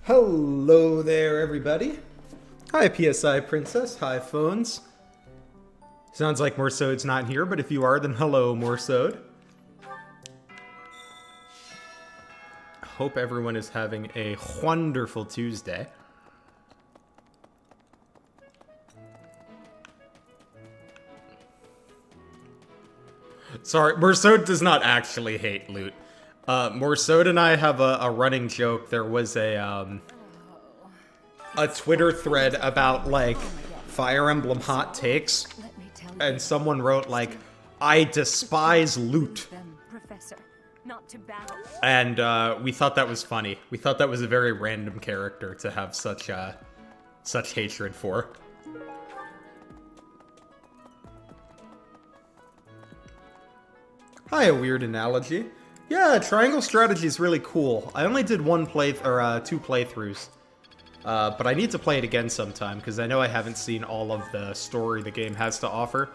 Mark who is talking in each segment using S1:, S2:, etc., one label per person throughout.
S1: Hello there, everybody. Hi, PSI Princess. Hi, phones. Sounds like Morsode's not here, but if you are, then hello, Morsode. Hope everyone is having a wonderful Tuesday. Sorry, Morsode does not actually hate loot. Morsode and I have a running joke. There was a Twitter thread about, like, Fire Emblem hot takes, and someone wrote, like, I despise loot. And we thought that was funny. We thought that was a very random character to have such hatred for. Hi, a weird analogy. Yeah, triangle strategy is really cool. I only did two playthroughs. But I need to play it again sometime, because I know I haven't seen all of the story the game has to offer.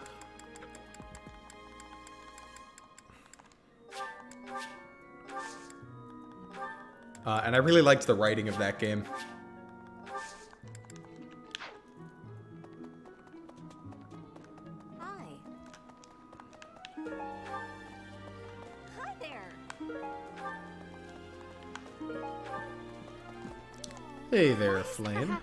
S1: And I really liked the writing of that game. Hey there, Flame.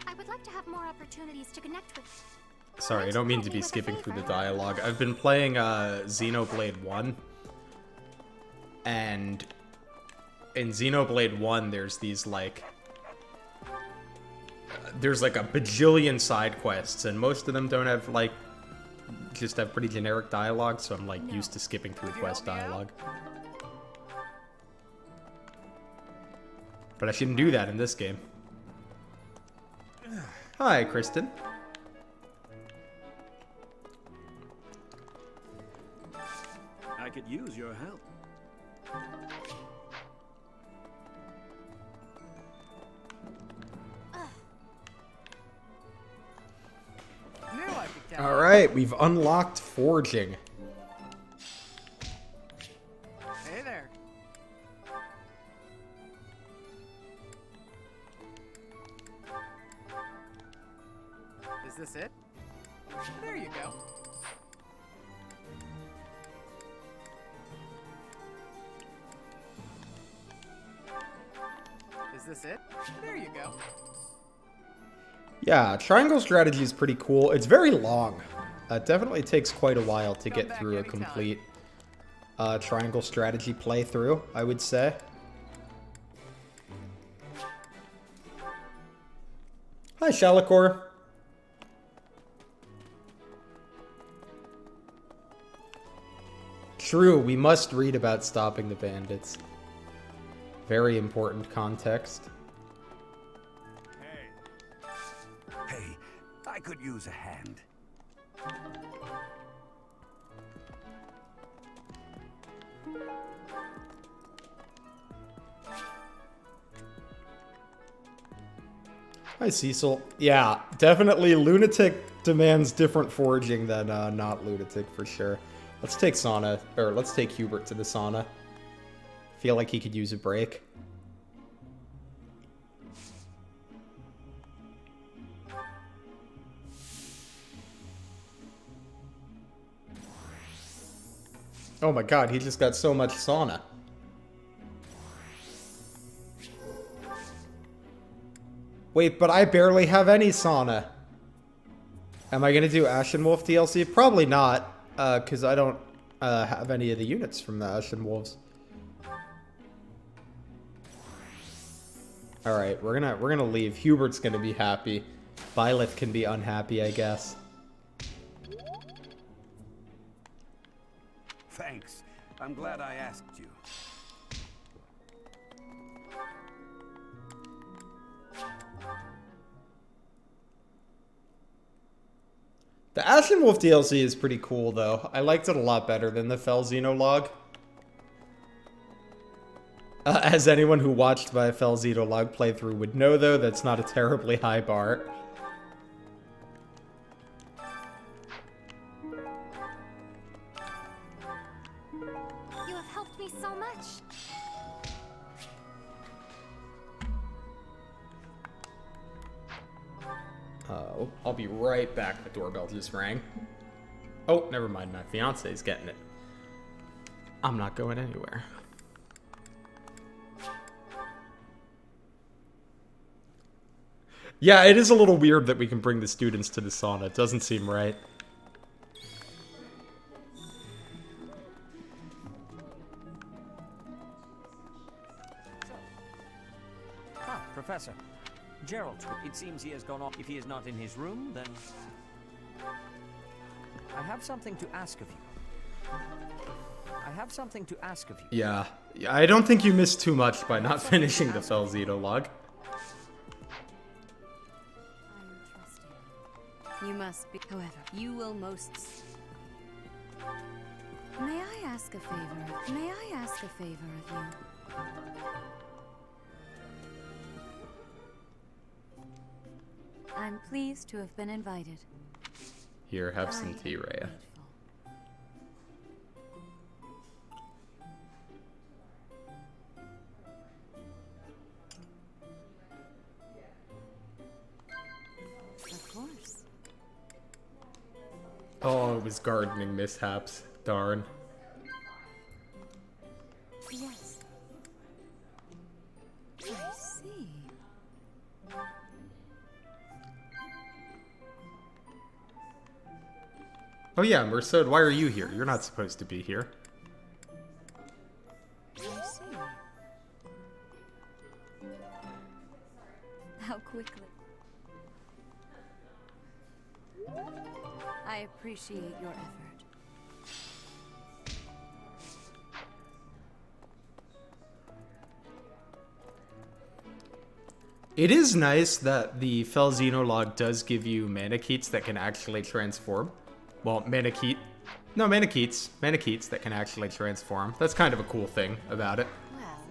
S2: I would like to have more opportunities to connect with.
S1: Sorry, I don't mean to be skipping through the dialogue. I've been playing Xenoblade 1. And in Xenoblade 1, there's these, like... there's, like, a bajillion side quests, and most of them don't have, like... just have pretty generic dialogue, so I'm, like, used to skipping through quest dialogue. But I shouldn't do that in this game. Hi, Kristen.
S3: I could use your help.
S1: Alright, we've unlocked forging.
S4: Hey there. Is this it? There you go. Is this it? There you go.
S1: Yeah, triangle strategy is pretty cool. It's very long. It definitely takes quite a while to get through a complete triangle strategy playthrough, I would say. Hi, Shalakor. True, we must read about stopping the bandits. Very important context.
S3: Hey, I could use a hand.
S1: Hi, Cecil. Yeah, definitely Lunatic demands different foraging than not Lunatic for sure. Let's take let's take Hubert to the sauna. Feel like he could use a break. Oh my god, he just got so much sauna. Wait, but I barely have any sauna. Am I gonna do Ashen Wolf DLC? Probably not, because I don't have any of the units from the Ashen Wolves. Alright, we're gonna leave. Hubert's gonna be happy. Byleth can be unhappy, I guess.
S3: Thanks. I'm glad I asked you.
S1: The Ashen Wolf DLC is pretty cool, though. I liked it a lot better than the Fell Xenologue. As anyone who watched my Fell Xenologue playthrough would know, though, that's not a terribly high bar.
S2: You have helped me so much.
S1: Oh, I'll be right back. The doorbell just rang. Oh, never mind. My fiance's getting it. I'm not going anywhere. Yeah, it is a little weird that we can bring the students to the sauna. It doesn't seem right.
S5: Ah, Professor. Gerald, it seems he has gone off. If he is not in his room, then... I have something to ask of you.
S1: Yeah, I don't think you missed too much by not finishing the Felzito log.
S6: You must be. However, you will most. May I ask a favor? May I ask a favor of you? I'm pleased to have been invited.
S1: Here, have some tea, Rhea.
S6: Of course.
S1: Oh, it was gardening mishaps. Darn.
S6: Yes. I see.
S1: Oh yeah, Merced, why are you here? You're not supposed to be here.
S6: I see. How quickly. I appreciate your effort.
S1: It is nice that the Felzino log does give you Manakeets that can actually transform. Well, Manakeets that can actually transform. That's kind of a cool thing about it.
S2: Well...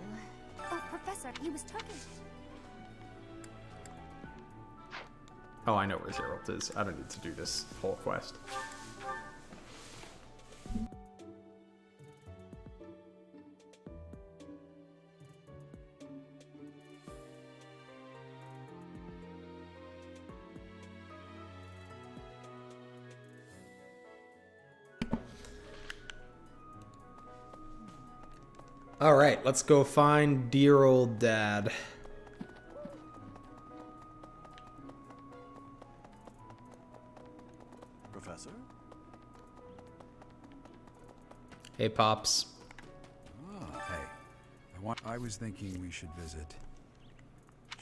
S2: Oh, Professor, he was talking...
S1: Oh, I know where Gerald is. I don't need to do this whole quest. All right, let's go find dear old dad.
S3: Professor?
S1: Hey, Pops.
S7: Ah, hey. I was thinking we should visit.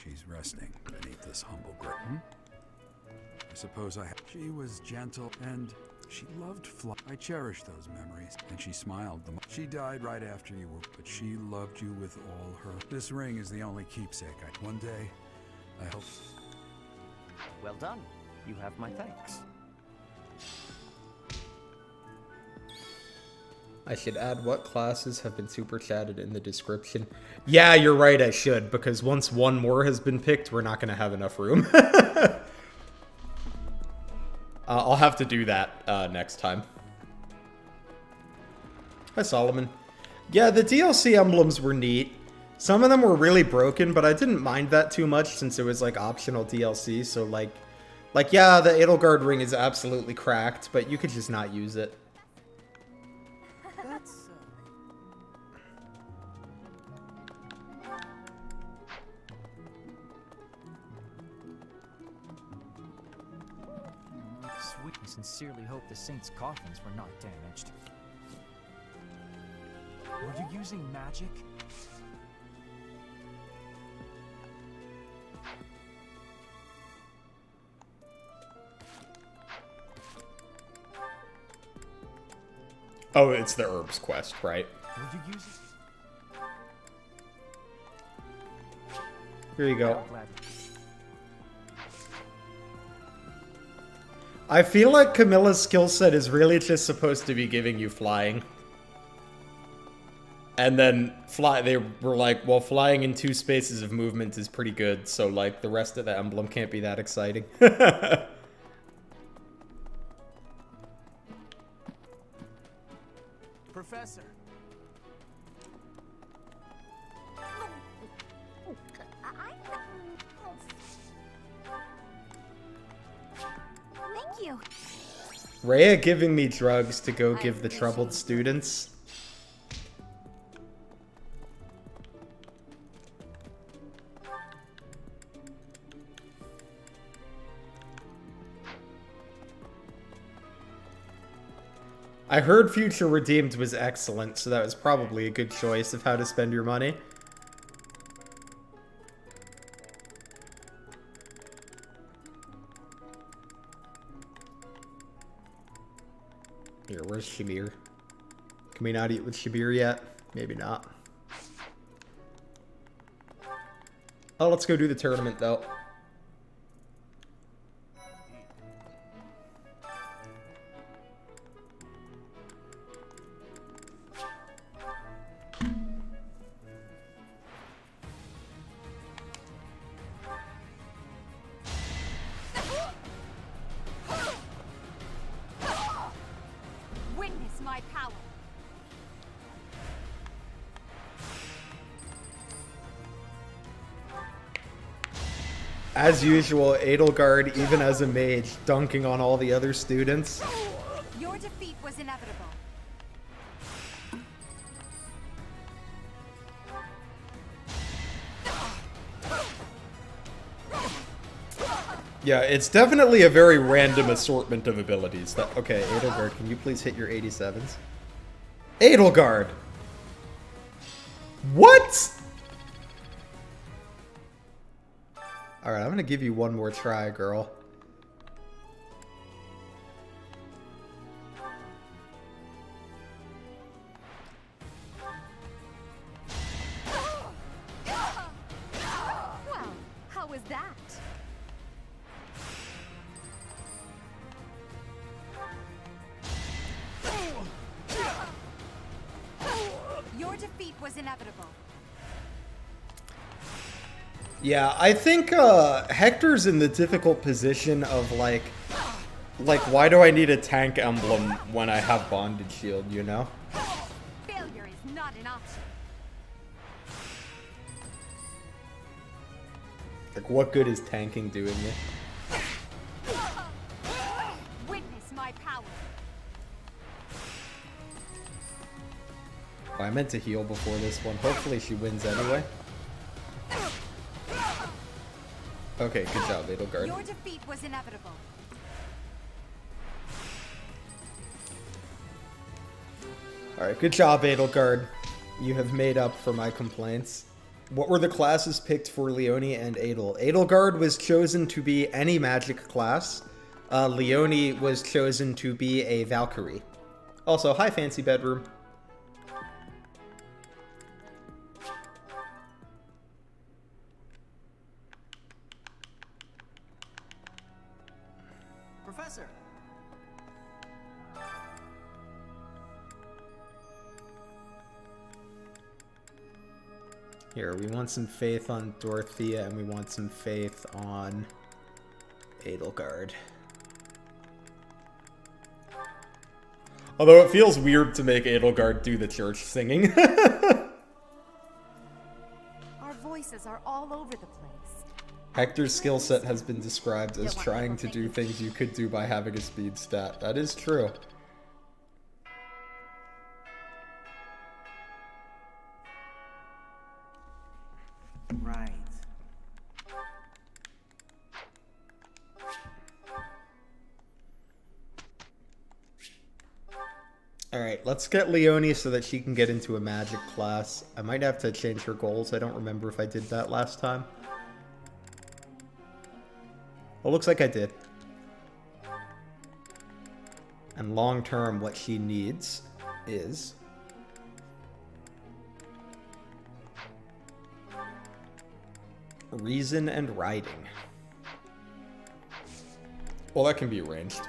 S7: She's resting beneath this humble grave. I suppose She was gentle and she loved fly. I cherish those memories. And she smiled. She died right after you were, but she loved you with all her. This ring is the only keepsake. One day, I hope.
S5: Well done. You have my thanks.
S1: I should add what classes have been super chatted in the description. Yeah, you're right, I should, because once one more has been picked, we're not going to have enough room. I'll have to do that next time. Hi, Solomon. Yeah, the DLC emblems were neat. Some of them were really broken, but I didn't mind that too much since it was, like, optional DLC. So, like yeah, the Edelgard ring is absolutely cracked, but you could just not use it.
S4: That's...
S8: Sweet, I sincerely hope the saints' coffins were not damaged. Were you using magic?
S1: Oh, it's the herbs quest, right?
S8: Were you using...
S1: Here you go.
S8: Glad.
S1: I feel like Camilla's skill set is really just supposed to be giving you flying. And then they were like, well, flying in 2 spaces of movement is pretty good, so like the rest of the emblem can't be that exciting.
S4: Professor.
S1: Rhea giving me drugs to go give the troubled students. I heard Future Redeemed was excellent, so that was probably a good choice of how to spend your money. Here, where's Shabir? Can we not eat with Shabir yet? Maybe not. Oh, let's go do the tournament, though.
S2: Witness my power.
S1: As usual, Edelgard, even as a mage, dunking on all the other students.
S2: Your defeat was inevitable.
S1: Yeah, it's definitely a very random assortment of abilities. Okay, Edelgard, can you please hit your 87s? Edelgard! What?! Alright, I'm gonna give you one more try, girl.
S2: Well, how was that? Your defeat was inevitable.
S1: Yeah, I think Hector's in the difficult position of like, why do I need a tank emblem when I have Bonded Shield, you know?
S2: Failure is not an option.
S1: Like, what good is tanking doing me?
S2: Witness my power.
S1: Oh, I meant to heal before this one. Hopefully she wins anyway. Okay, good job, Edelgard.
S2: Your defeat was inevitable.
S1: Alright, good job, Edelgard. You have made up for my complaints. What were the classes picked for Leone and Adel? Edelgard was chosen to be any magic class. Leone was chosen to be a Valkyrie. Also, hi, fancy bedroom.
S4: Professor.
S1: Here, we want some faith on Dorothea, and we want some faith on Edelgard. Although it feels weird to make Edelgard do the church singing.
S2: Our voices are all over the place.
S1: Hector's skill set has been described as trying to do things you could do by having a speed stat. That is true.
S4: Right.
S1: Alright, let's get Leone so that she can get into a magic class. I might have to change her goals. I don't remember if I did that last time. Well, looks like I did. And long term, what she needs is... reason and riding. Well, that can be arranged.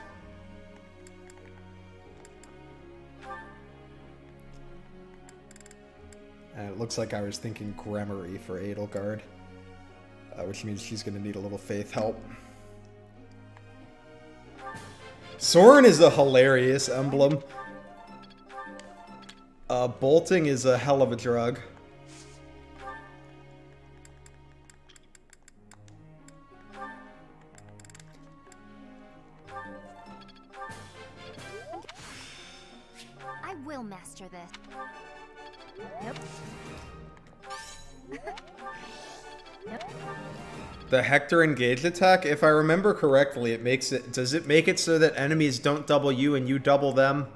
S1: And it looks like I was thinking Gremory for Edelgard, which means she's going to need a little faith help. Soren is a hilarious emblem. Bolting is a hell of a drug.
S6: master this. Yep. Yep.
S1: The Hector engage attack, if I remember correctly, it makes it... Does it make it so that enemies don't double you and you double them?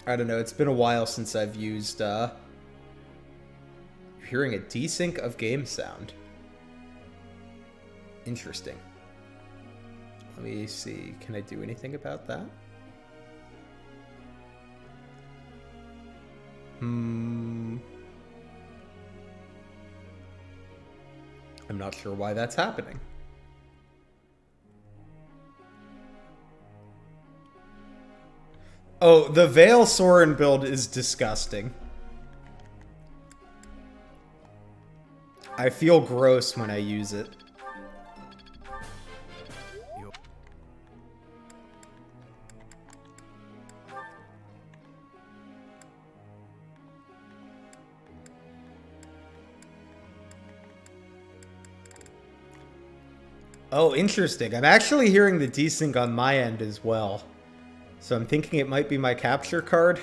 S1: I don't know, it's been a while since I've used, You're hearing a desync of game sound. Interesting. Let me see, can I do anything about that? I'm not sure why that's happening. Oh, the Veil Soren build is disgusting. I feel gross when I use it. Oh, interesting. I'm actually hearing the desync on my end as well. So I'm thinking it might be my capture card.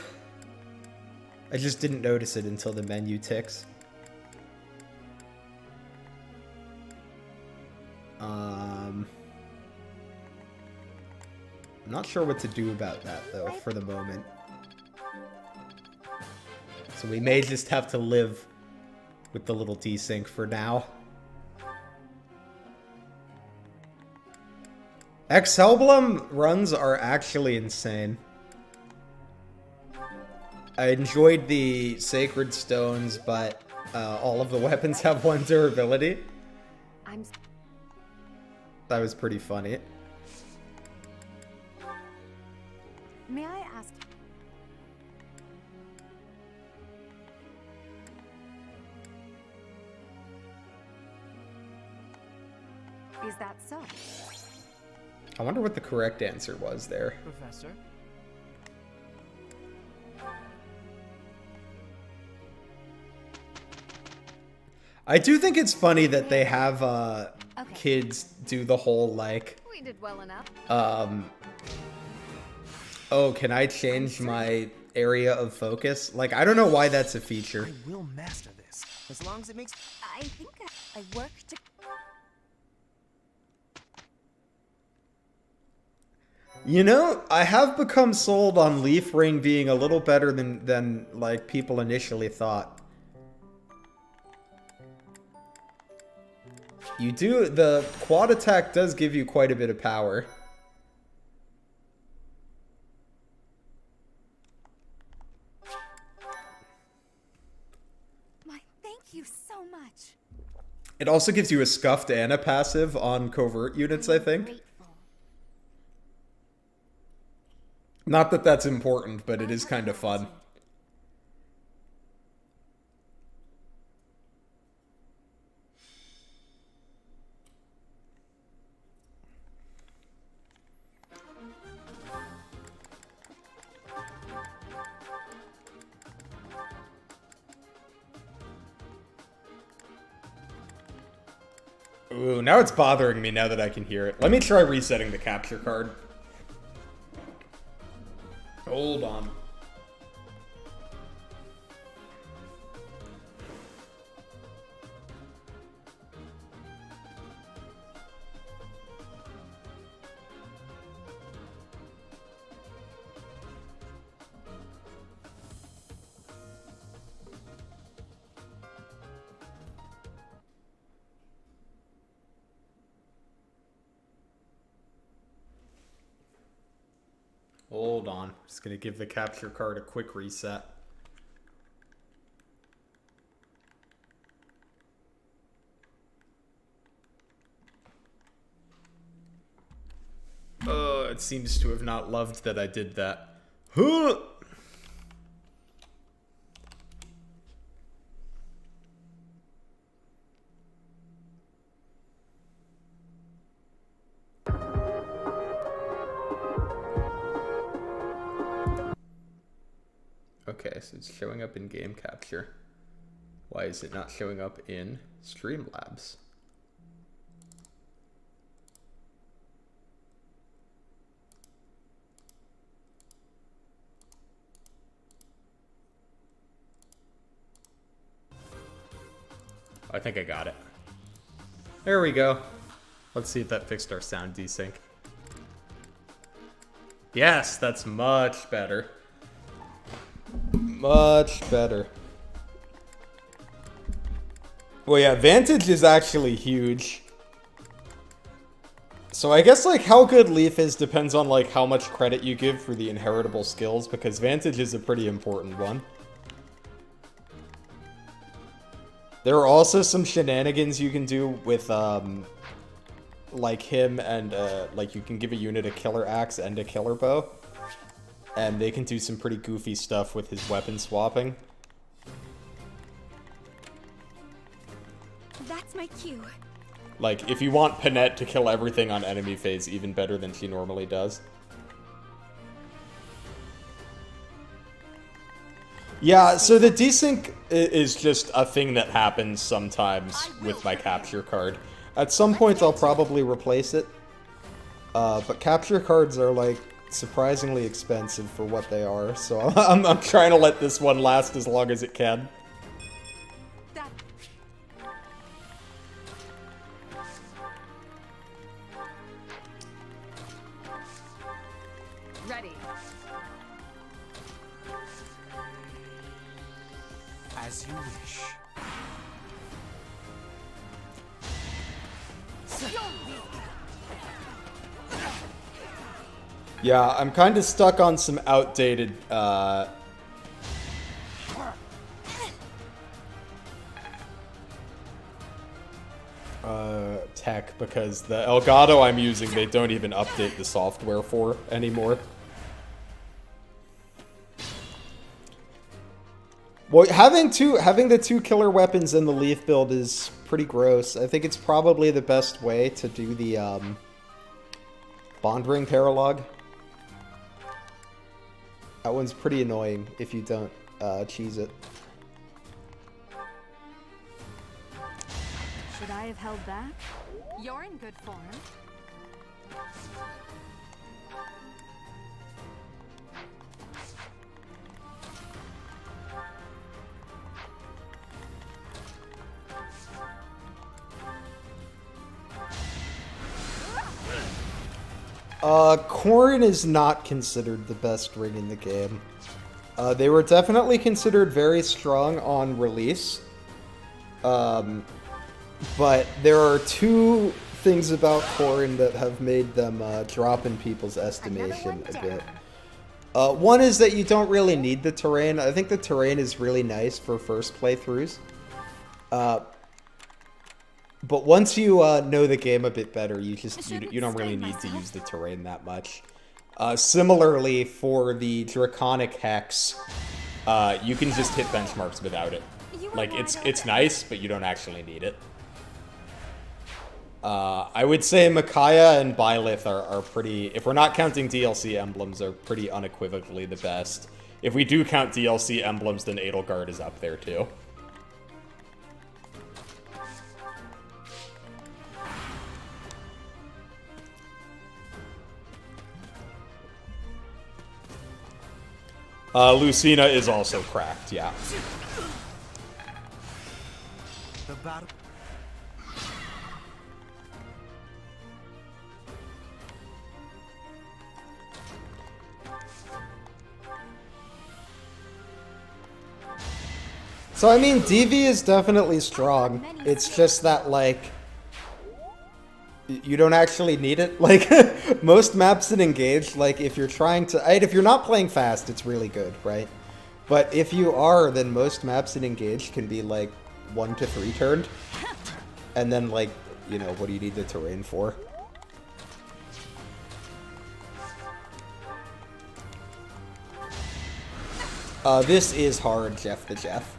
S1: I just didn't notice it until the menu ticks. I'm not sure what to do about that, though, for the moment. So we may just have to live with the little desync for now. Hellblem runs are actually insane. I enjoyed the Sacred Stones, but all of the weapons have one durability. That was pretty funny.
S2: May I ask? Is that so?
S1: I wonder what the correct answer was there.
S8: Professor?
S1: I do think it's funny that they have kids do the whole, like,
S2: We did well enough.
S1: oh, can I change my area of focus? Like, I don't know why that's a feature.
S4: I will master this, as long as it makes...
S6: I think I work to...
S1: You know, I have become sold on Leaf Ring being a little better than like, people initially thought. You do... The quad attack does give you quite a bit of power.
S2: Thank you so much.
S1: It also gives you a Scuffed Anna passive on covert units, I think.
S6: Grateful.
S1: Not that that's important, but it is kind of fun. Ooh, now it's bothering me now that I can hear it. Let me try resetting the capture card. Hold on. Hold on. Just gonna give the capture card a quick reset. It seems to have not loved that I did that. Huh! Okay, so it's showing up in game capture. Why is it not showing up in Streamlabs? I think I got it. There we go. Let's see if that fixed our sound desync. Yes, that's much better. Much better. Well, yeah, Vantage is actually huge. So I guess, like, how good Leaf is depends on, like, how much credit you give for the inheritable skills, because Vantage is a pretty important one. There are also some shenanigans you can do with, like him and, like, you can give a unit a killer axe and a killer bow. And they can do some pretty goofy stuff with his weapon swapping.
S6: That's my cue.
S1: Like, if you want Panette to kill everything on enemy phase even better than she normally does. Yeah, so the desync is just a thing that happens sometimes with my capture card. At some point, I'll probably replace it. But capture cards are, like, surprisingly expensive for what they are, so I'm trying to let this one last as long as it can.
S2: Ready.
S3: As you wish.
S1: Yeah, I'm kind of stuck on some outdated, tech, because the Elgato I'm using, they don't even update the software for anymore. Well, having the two killer weapons in the Leaf build is pretty gross. I think it's probably the best way to do the, Bond Ring Paralog. That one's pretty annoying if you don't cheese it.
S2: Should I have held back? You're in good form.
S1: Corrin is not considered the best ring in the game. They were definitely considered very strong on release. But there are two things about Corrin that have made them drop in people's estimation a bit. One is that you don't really need the terrain. I think the terrain is really nice for first playthroughs. But once you know the game a bit better, you don't really need to use the terrain that much. Similarly, for the Draconic Hex, you can just hit benchmarks without it. Like, it's nice, but you don't actually need it. I would say Micaiah and Byleth are pretty, if we're not counting DLC emblems, are pretty unequivocally the best. If we do count DLC emblems, then Edelgard is up there too. Lucina is also cracked, yeah.
S3: The battle.
S1: So, I mean, DV is definitely strong. It's just that, like, you don't actually need it. Like, most maps in Engage, like, if you're trying to... if you're not playing fast, it's really good, right? But if you are, then most maps in Engage can be, like, 1 to 3 turned. And then, like, you know, what do you need the terrain for? This is hard, Jeff the Jeff.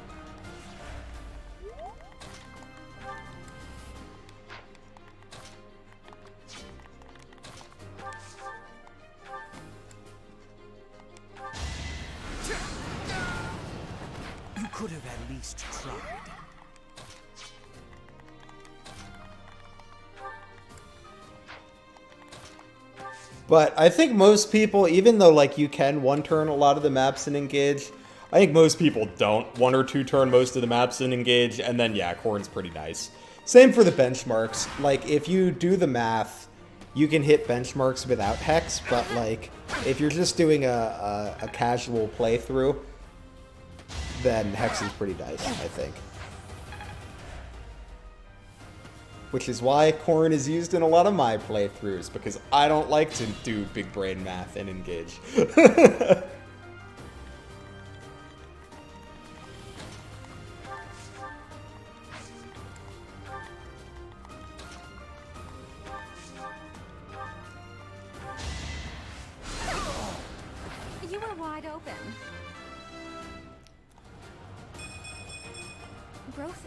S3: Could have at least tried.
S1: But I think most people, even though, like, you can one-turn a lot of the maps in Engage, I think most people don't 1 or 2 turn most of the maps in Engage, and then yeah, Corrin's pretty nice. Same for the benchmarks. Like, if you do the math, you can hit benchmarks without Hex, but like, if you're just doing a casual playthrough, then Hex is pretty nice, I think. Which is why Corrin is used in a lot of my playthroughs, because I don't like to do big brain math and Engage.
S6: You were wide open. Growth.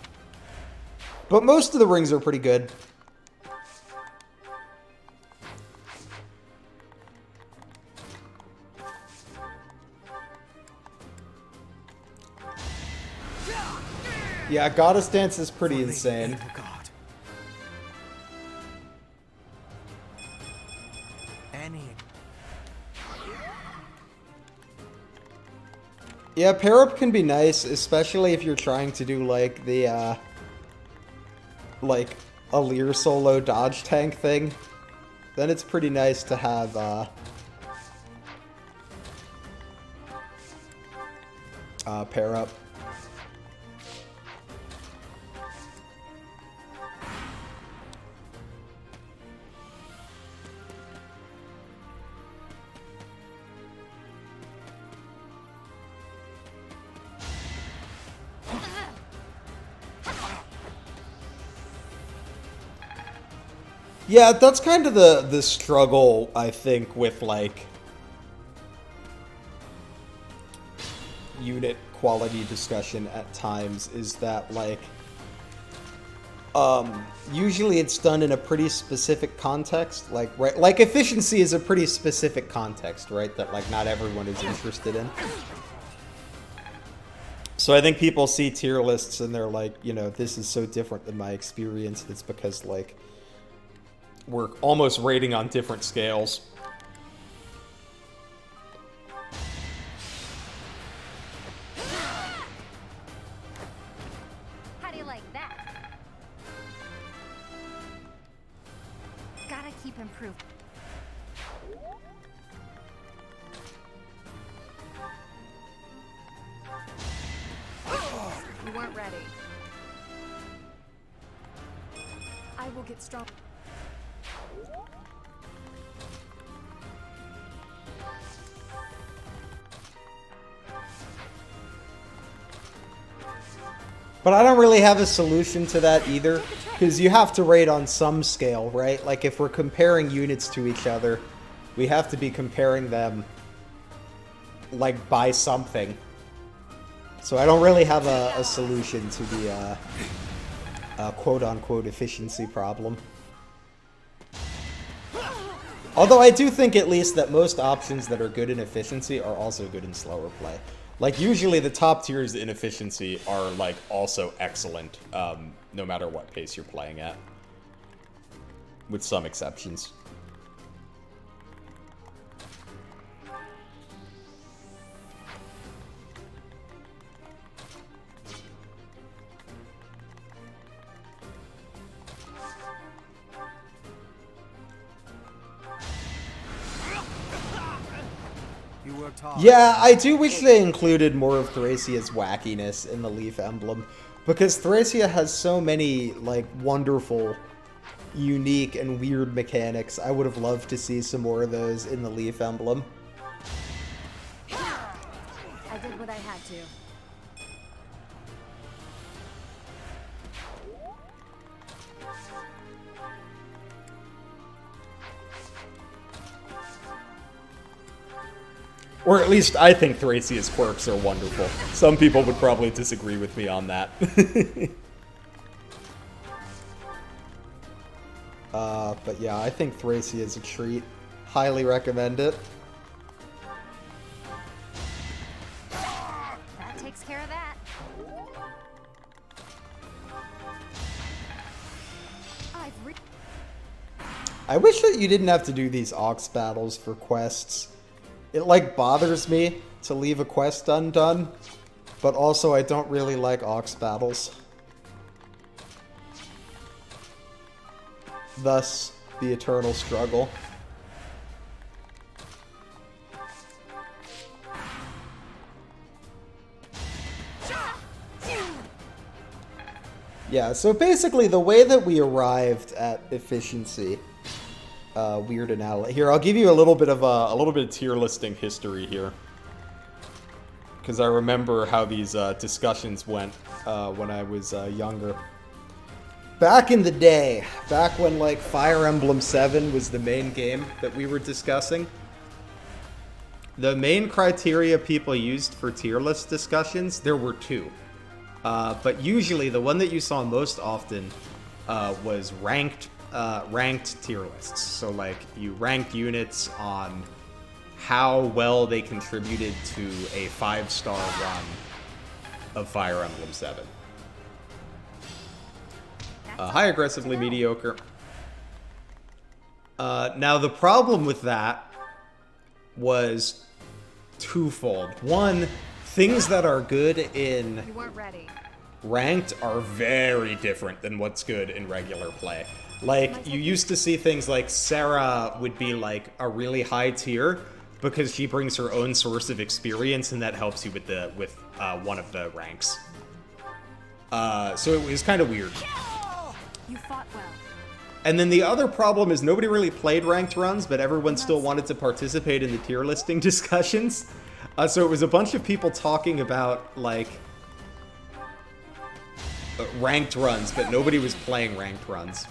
S1: But most of the rings are pretty good. Yeah, Goddess Dance is pretty insane. Yeah, pair up can be nice, especially if you're trying to do like the like a Lear solo dodge tank thing. Then it's pretty nice to have pair up. Yeah, that's kind of the struggle, I think, with, like, unit quality discussion at times, is that, like, usually it's done in a pretty specific context, like, right, like, efficiency is a pretty specific context, right, that, like, not everyone is interested in. So I think people see tier lists and they're like, you know, this is so different than my experience. It's because, like, we're almost rating on different scales.
S6: How do you like that? Gotta keep improving.
S2: You weren't ready.
S6: I will get strong.
S1: But I don't really have a solution to that either, because you have to rate on some scale, right? Like, if we're comparing units to each other, we have to be comparing them, like, by something. So I don't really have a solution to the quote-unquote efficiency problem. Although I do think at least that most options that are good in efficiency are also good in slower play. Like, usually the top tiers in efficiency are, like, also excellent, no matter what pace you're playing at. With some exceptions. Yeah, I do wish they included more of Thrasia's wackiness in the Leaf Emblem, because Thrasia has so many, like, wonderful, unique, and weird mechanics. I would have loved to see some more of those in the Leaf Emblem.
S6: I did what I had to.
S1: Or at least I think Thrasia's quirks are wonderful. Some people would probably disagree with me on that. But yeah, I think Thrasia is a treat. Highly recommend it.
S6: That takes care of that.
S1: I wish that you didn't have to do these Ox battles for quests. It, like, bothers me to leave a quest undone, but also I don't really like ox battles. Thus, the eternal struggle. Yeah, so basically the way that we arrived at efficiency, weird analogy. Here, I'll give you a little bit of tier listing history here, because I remember how these discussions went when I was younger. Back in the day, back when like Fire Emblem 7 was the main game that we were discussing, the main criteria people used for tier list discussions, there were two. But usually the one that you saw most often was ranked tier lists. So like you ranked units on how well they contributed to a 5-star run of Fire Emblem 7. High aggressively mediocre. Now the problem with that was twofold. One, things that are good in
S2: You weren't ready.
S1: ranked are very different than what's good in regular play. Like, you used to see things like Sarah would be like a really high tier because she brings her own source of experience and that helps you with one of the ranks. So it was kind of weird.
S2: You fought well.
S1: And then the other problem is nobody really played ranked runs, but everyone still wanted to participate in the tier listing discussions. So it was a bunch of people talking about, like, ranked runs, but nobody was playing ranked runs.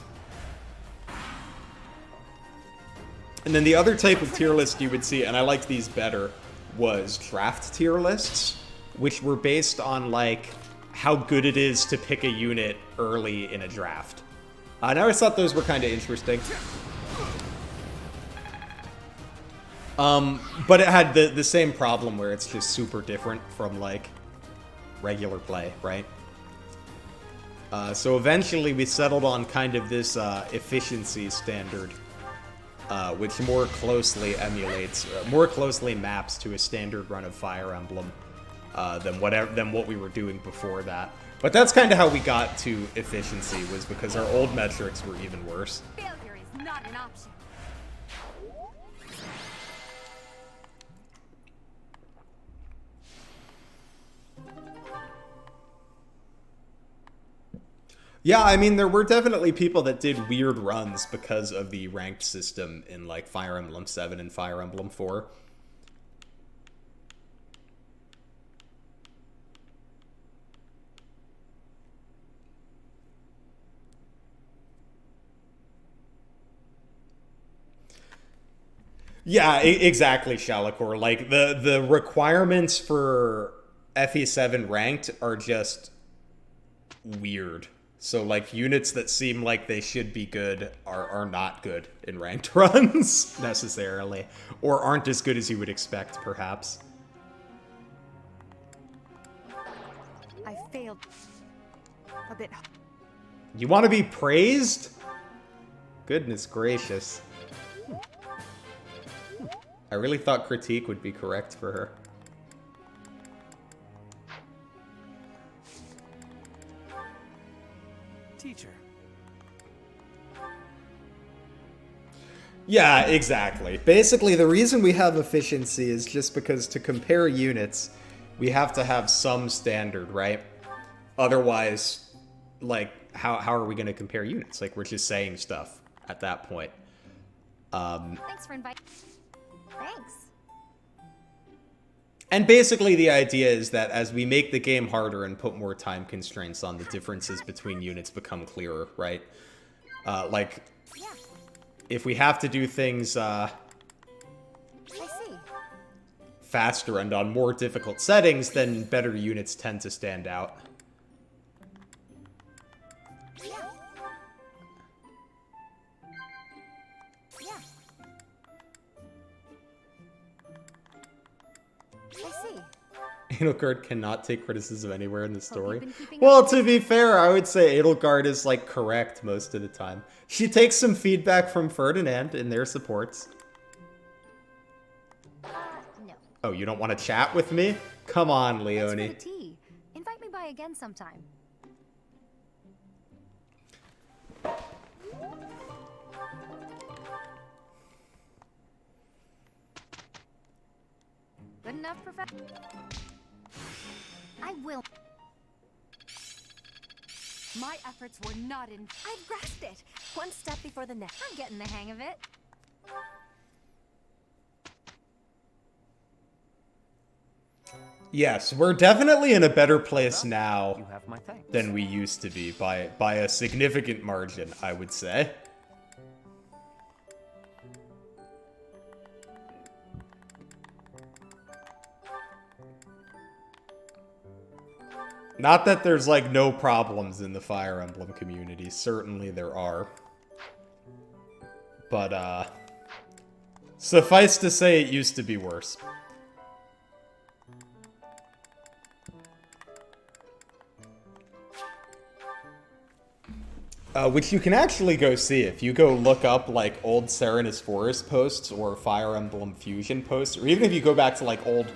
S1: And then the other type of tier list you would see, and I liked these better, was draft tier lists, which were based on, like, how good it is to pick a unit early in a draft. And I always thought those were kind of interesting. But it had the same problem where it's just super different from, like, regular play, right? So eventually we settled on kind of this efficiency standard, which more closely maps to a standard run of Fire Emblem than what we were doing before that. But that's kind of how we got to efficiency, was because our old metrics were even worse.
S2: Failure is not an option.
S1: Yeah, I mean, there were definitely people that did weird runs because of the ranked system in, like, Fire Emblem 7 and Fire Emblem 4. Yeah, exactly, Shalakor. Like, the requirements for FE7 ranked are just weird. So, like, units that seem like they should be good are not good in ranked runs, necessarily. Or aren't as good as you would expect, perhaps.
S2: I failed a bit.
S1: You want to be praised? Goodness gracious. I really thought critique would be correct for her.
S4: Teacher.
S1: Yeah, exactly. Basically, the reason we have efficiency is just because to compare units, we have to have some standard, right? Otherwise, like, how are we going to compare units? Like, we're just saying stuff at that point.
S6: Thanks for inviting. Thanks.
S1: And basically the idea is that as we make the game harder and put more time constraints on, the differences between units become clearer, right? Like,
S6: Yeah,
S1: if we have to do things
S6: I see.
S1: faster and on more difficult settings, then better units tend to stand out.
S6: Yeah. Yeah. I see.
S1: Edelgard cannot take criticism anywhere in the story.
S6: been keeping
S1: Well,
S6: up
S1: to be fair, I would say Edelgard is, like, correct most of the time. She takes some feedback from Ferdinand in their supports.
S6: No.
S1: Oh, you don't want to chat with me? Come on,
S6: Thanks
S1: Leonie.
S6: for the tea. Invite me by again sometime. Good enough, Professor? I will.
S2: My efforts were not in.
S6: I've grasped it. One step before the next. I'm getting the hang of it.
S1: Yes, we're definitely in a better place
S5: You
S1: now
S5: have my thanks.
S1: than we used to be by a significant margin, I would say. Not that there's, like, no problems in the Fire Emblem community. Certainly there are. But, suffice to say, it used to be worse. Which you can actually go see if you go look up, like, old Serenus Forest posts or Fire Emblem Fusion posts, or even if you go back to, like, old...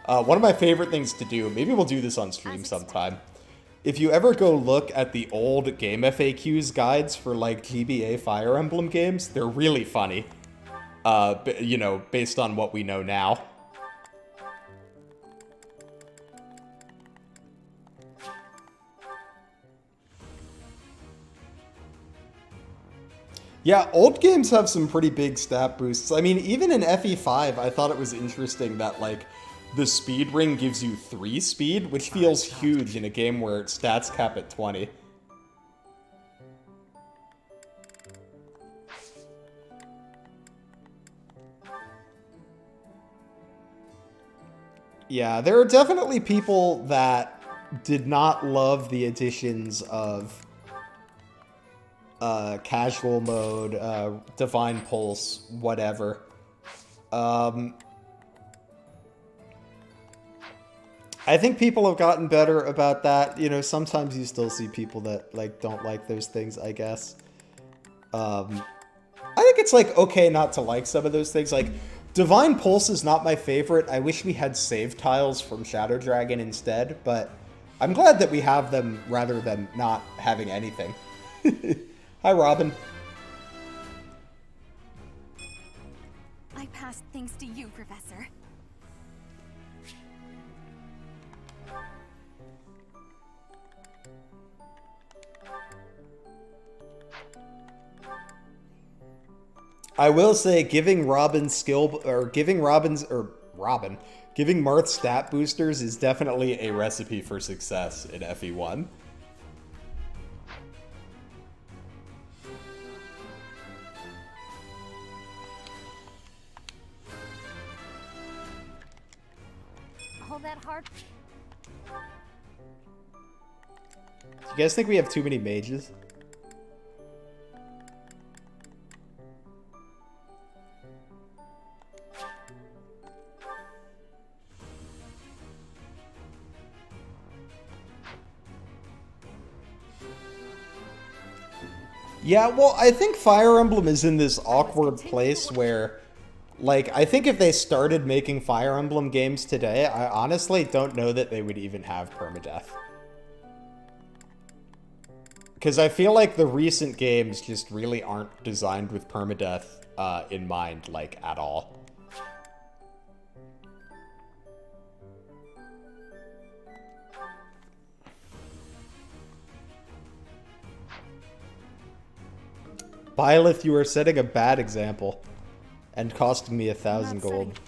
S1: one of my favorite things to do, maybe we'll do this on stream sometime, if you ever go look at the old game FAQs guides for, like, GBA Fire Emblem games, they're really funny, you know, based on what we know now. Yeah, old games have some pretty big stat boosts. I mean, even in FE5, I thought it was interesting that, like, the speed ring gives you 3 speed, which feels huge in a game where stats cap at 20. Yeah, there are definitely people that did not love the additions of casual mode, divine pulse, whatever. I think people have gotten better about that. You know, sometimes you still see people that, like, don't like those things, I guess. I think it's, like, okay not to like some of those things. Like, Divine Pulse is not my favorite. I wish we had save tiles from Shadow Dragon instead, but I'm glad that we have them rather than not having anything. Hi, Robin.
S6: I passed thanks to you, Professor.
S1: I will say, giving Marth's stat boosters is definitely a recipe for success in FE1.
S6: All that hard.
S1: Do you guys think we have too many mages? Yeah, well, I think Fire Emblem is in this awkward place where, like, I think if they started making Fire Emblem games today, I honestly don't know that they would even have permadeath. Because I feel like the recent games just really aren't designed with permadeath in mind, like, at all. Byleth, you are setting a bad example and costing me 1,000 gold.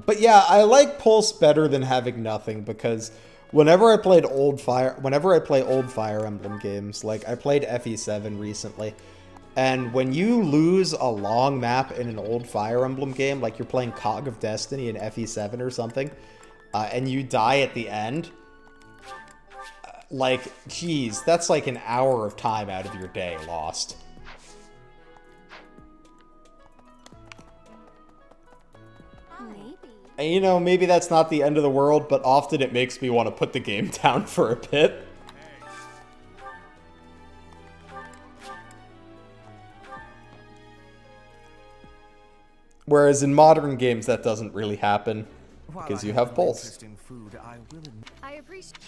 S1: But yeah, I like Pulse better than having nothing because whenever I play old Fire Emblem games, like I played FE7 recently, and when you lose a long map in an old Fire Emblem game, like you're playing Cog of Destiny in FE7 or something, and you die at the end, like, geez, that's like an hour of time out of your day lost. And, you know, maybe that's not the end of the world, but often it makes me want to put the game down for a bit. Whereas in modern games, that doesn't really happen, because you have both.
S2: I appreciate.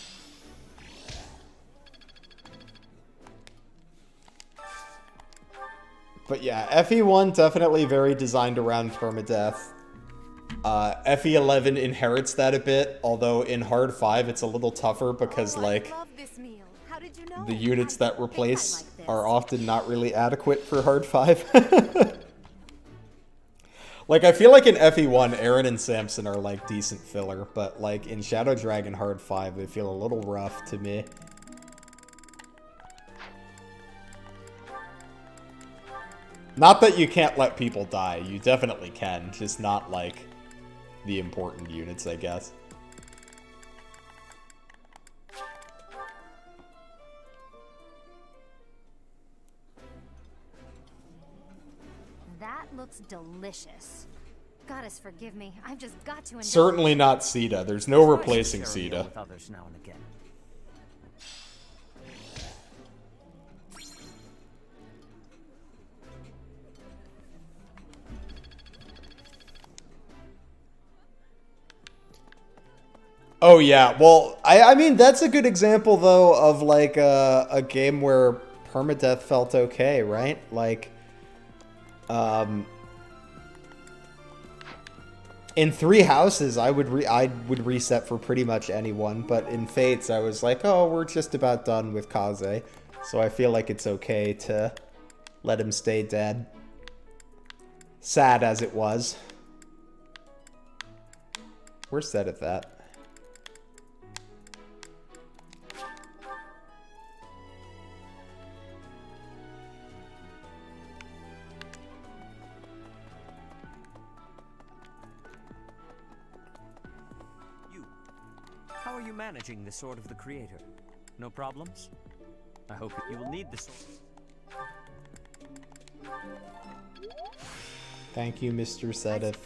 S1: But yeah, FE1 definitely very designed around permadeath. FE11 inherits that a bit, although in Hard 5 it's a little tougher because, like, the units that replace are often not really adequate for Hard 5. Like, I feel like in FE1, Aaron and Samson are, like, decent filler, but, like, in Shadow Dragon Hard 5, they feel a little rough to me. Not that you can't let people die, you definitely can, just not, like, the important units, I guess.
S2: That looks delicious. Goddess, forgive me. I've just got to.
S1: Certainly not Sita. There's no replacing Sita.
S5: With others now and again.
S1: Oh yeah, well, I mean, that's a good example, though, of, like, a game where permadeath felt okay, right? Like, in Three Houses, I would reset for pretty much anyone, but in Fates, I was like, oh, we're just about done with Kaze, so I feel like it's okay to let him stay dead. Sad as it was. Where's Zed at that?
S5: How are you managing the Sword of the Creator? No problems? I hope you will need the sword.
S1: Thank you, Mr. Sedith.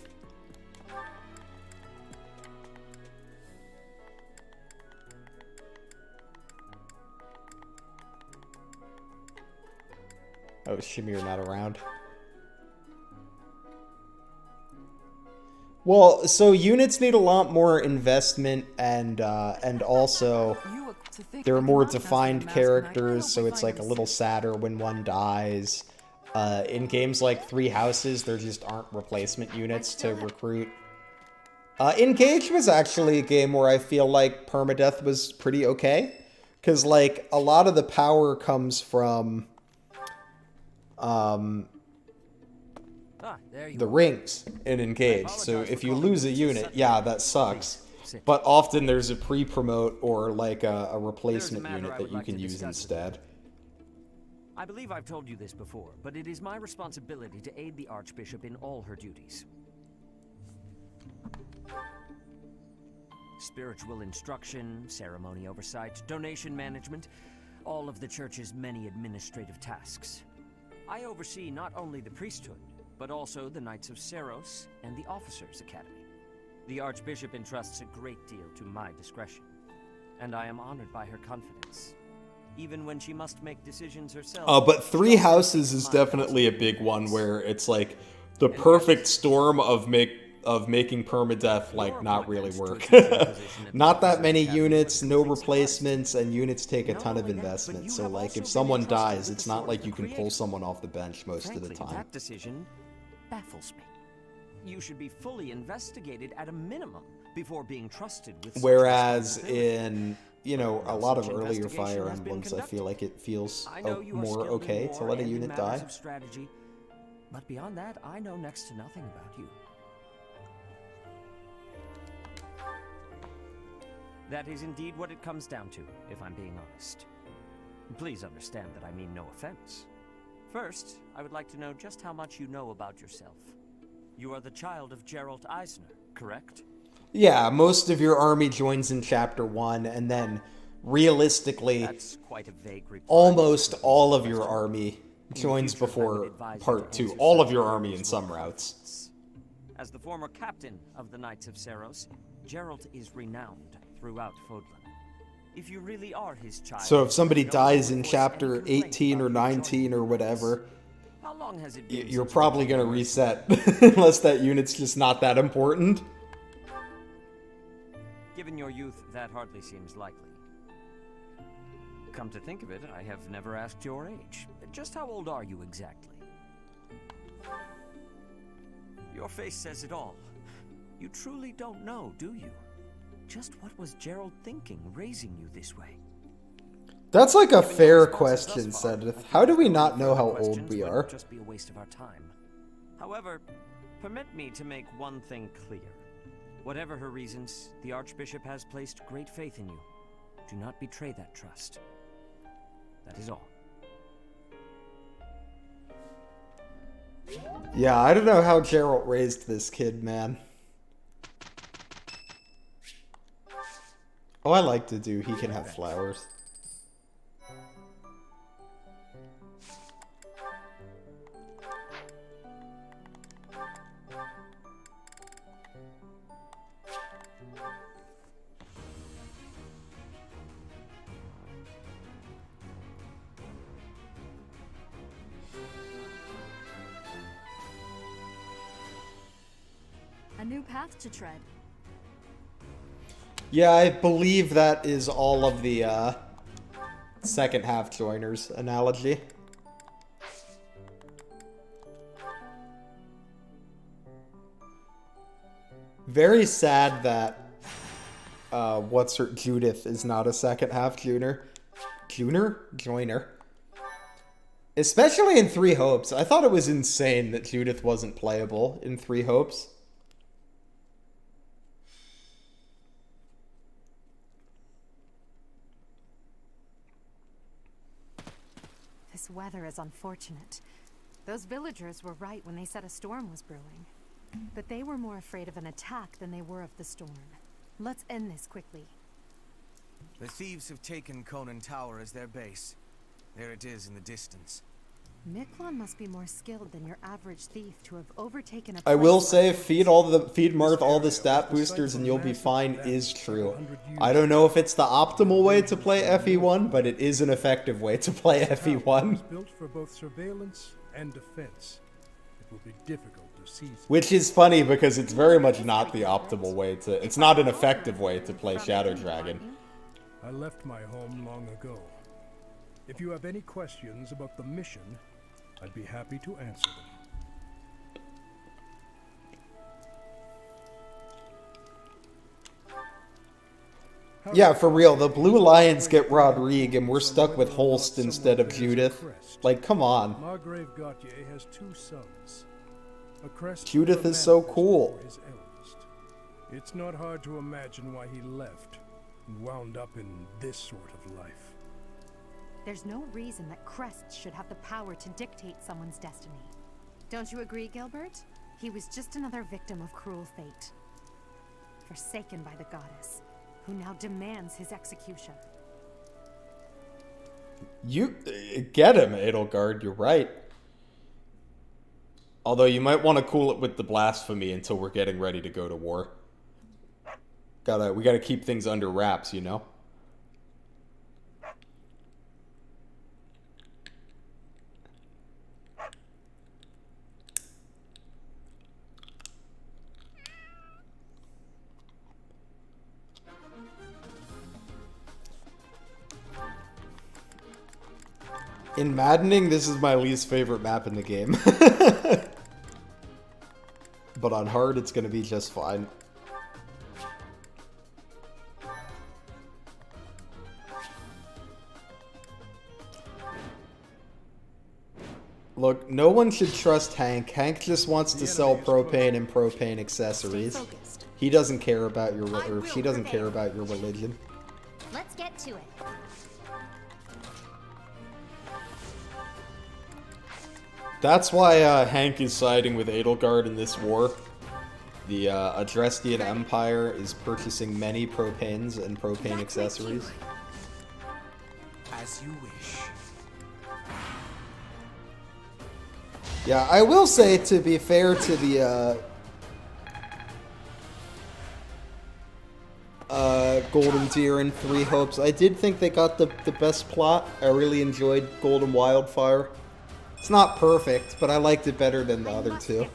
S1: Oh, Shamir not around. Well, so units need a lot more investment, and also there are more defined characters, so it's like a little sadder when one dies. In games like Three Houses, there just aren't replacement units to recruit. Engage was actually a game where I feel like permadeath was pretty okay, because, like, a lot of the power comes from the rings in Engage. So if you lose a unit, yeah, that sucks. But often there's a pre-promote or, like, a replacement unit that you can use instead.
S5: I believe I've told you this before, but it is my responsibility to aid the Archbishop in all her duties. Spiritual instruction, ceremony oversight, donation management, all of the Church's many administrative tasks. I oversee not only the priesthood, but also the Knights of Seros and the Officers' Academy. The Archbishop entrusts a great deal to my discretion, and I am honored by her confidence. Even when she must make decisions herself.
S1: But Three Houses is definitely a big one where it's like the perfect storm of making permadeath, like, not really work. Not that many units, no replacements, and units take a ton of investment. So, like, if someone dies, it's not like you can pull someone off the bench most of the time.
S5: That decision baffles me. You should be fully investigated at a minimum before being trusted with.
S1: Whereas in, you know, a lot of earlier Fire Emblems, I feel like it feels more okay to let a unit die.
S5: Strategy, but beyond that, I know next to nothing about you. That is indeed what it comes down to, if I'm being honest. Please understand that I mean no offense. First, I would like to know just how much you know about yourself. You are the child of Geralt Eisner, correct?
S1: Yeah, most of your army joins in Chapter 1, and then, realistically,
S5: that's quite a vague reply.
S1: Almost all of your army joins before Part 2. All of your army in some routes.
S5: As the former captain of the Knights of Seros, Geralt is renowned throughout Fodlan. If you really are his child...
S1: So if somebody
S5: no
S1: dies
S5: one
S1: in
S5: will voice
S1: chapter
S5: any complaint
S1: 18 or
S5: about you
S1: 19
S5: joining
S1: or
S5: the
S1: whatever,
S5: How long has it been
S1: you're
S5: since
S1: probably
S5: you
S1: gonna
S5: joined?
S1: reset. Unless that unit's just not that important.
S5: Given your youth, that hardly seems likely. Come to think of it, I have never asked your age. Just how old are you exactly? Your face says it all. You truly don't know, do you? Just what was Gerald thinking, raising you this way?
S1: That's like a
S5: Given your
S1: fair
S5: responses
S1: question,
S5: thus far, I
S1: Sedith.
S5: feel
S1: How do we
S5: that
S1: not know
S5: further
S1: how old
S5: questions
S1: we
S5: would
S1: are?
S5: just be a waste of our time. However, permit me to make one thing clear. Whatever her reasons, the Archbishop has placed great faith in you. Do not betray that trust. That is all.
S1: Yeah, I don't know how Geralt raised this kid, man. Oh, I like to do. He can have flowers.
S6: A new path to tread.
S1: Yeah, I believe that is all of the second half joiners analogy. Very sad that what's her Judith is not a second half joiner. Joiner. Especially in Three Hopes. I thought it was insane that Judith wasn't playable in Three Hopes.
S2: This weather is unfortunate. Those villagers were right when they said a storm was brewing. But they were more afraid of an attack than they were of the storm. Let's end this quickly.
S9: The thieves have taken Conan Tower as their base. There it is in the distance.
S2: Miklon must be more skilled than your average thief to have overtaken a
S1: I will
S2: place
S1: say,
S2: like
S1: feed Marth all the stat boosters and you'll be fine is true. I don't know if it's the optimal way to play FE1, but it is an effective way to play FE1.
S10: Built for both surveillance and defense. It will be difficult to seize.
S1: Which is funny because it's very much not the optimal way to... It's not an effective way to play Shadow Dragon.
S10: I left my home long ago. If you have any questions about the mission, I'd be happy to answer them.
S1: Yeah, for real, the Blue Lions get Rodrigue and we're stuck with Holst instead of Judith. Like, come on.
S10: Margrave Gautier has two sons. A crest
S1: Judith is so cool.
S10: for his eldest. It's not hard to imagine why he left and wound up in this sort of life.
S2: There's no reason that crests should have the power to dictate someone's destiny. Don't you agree, Gilbert? He was just another victim of cruel fate. Forsaken by the goddess, who now demands his execution.
S1: You... get him, Edelgard, you're right. Although you might want to cool it with the blasphemy until we're getting ready to go to war. We gotta keep things under wraps, you know? In Maddening, this is my least favorite map in the game. But on hard, it's gonna be just fine. Look, no one should trust Hank. Hank just wants to sell propane and propane accessories. He doesn't care about your, or she doesn't care about your religion.
S2: Let's get to it.
S1: That's why Hank is siding with Edelgard in this war. The Adrestian Empire is purchasing many propanes and propane accessories.
S9: As you wish.
S1: Yeah, I will say, to be fair to Golden Deer and Three Hopes. I did think they got the best plot. I really enjoyed Golden Wildfire. It's not perfect, but I liked it better than the other two.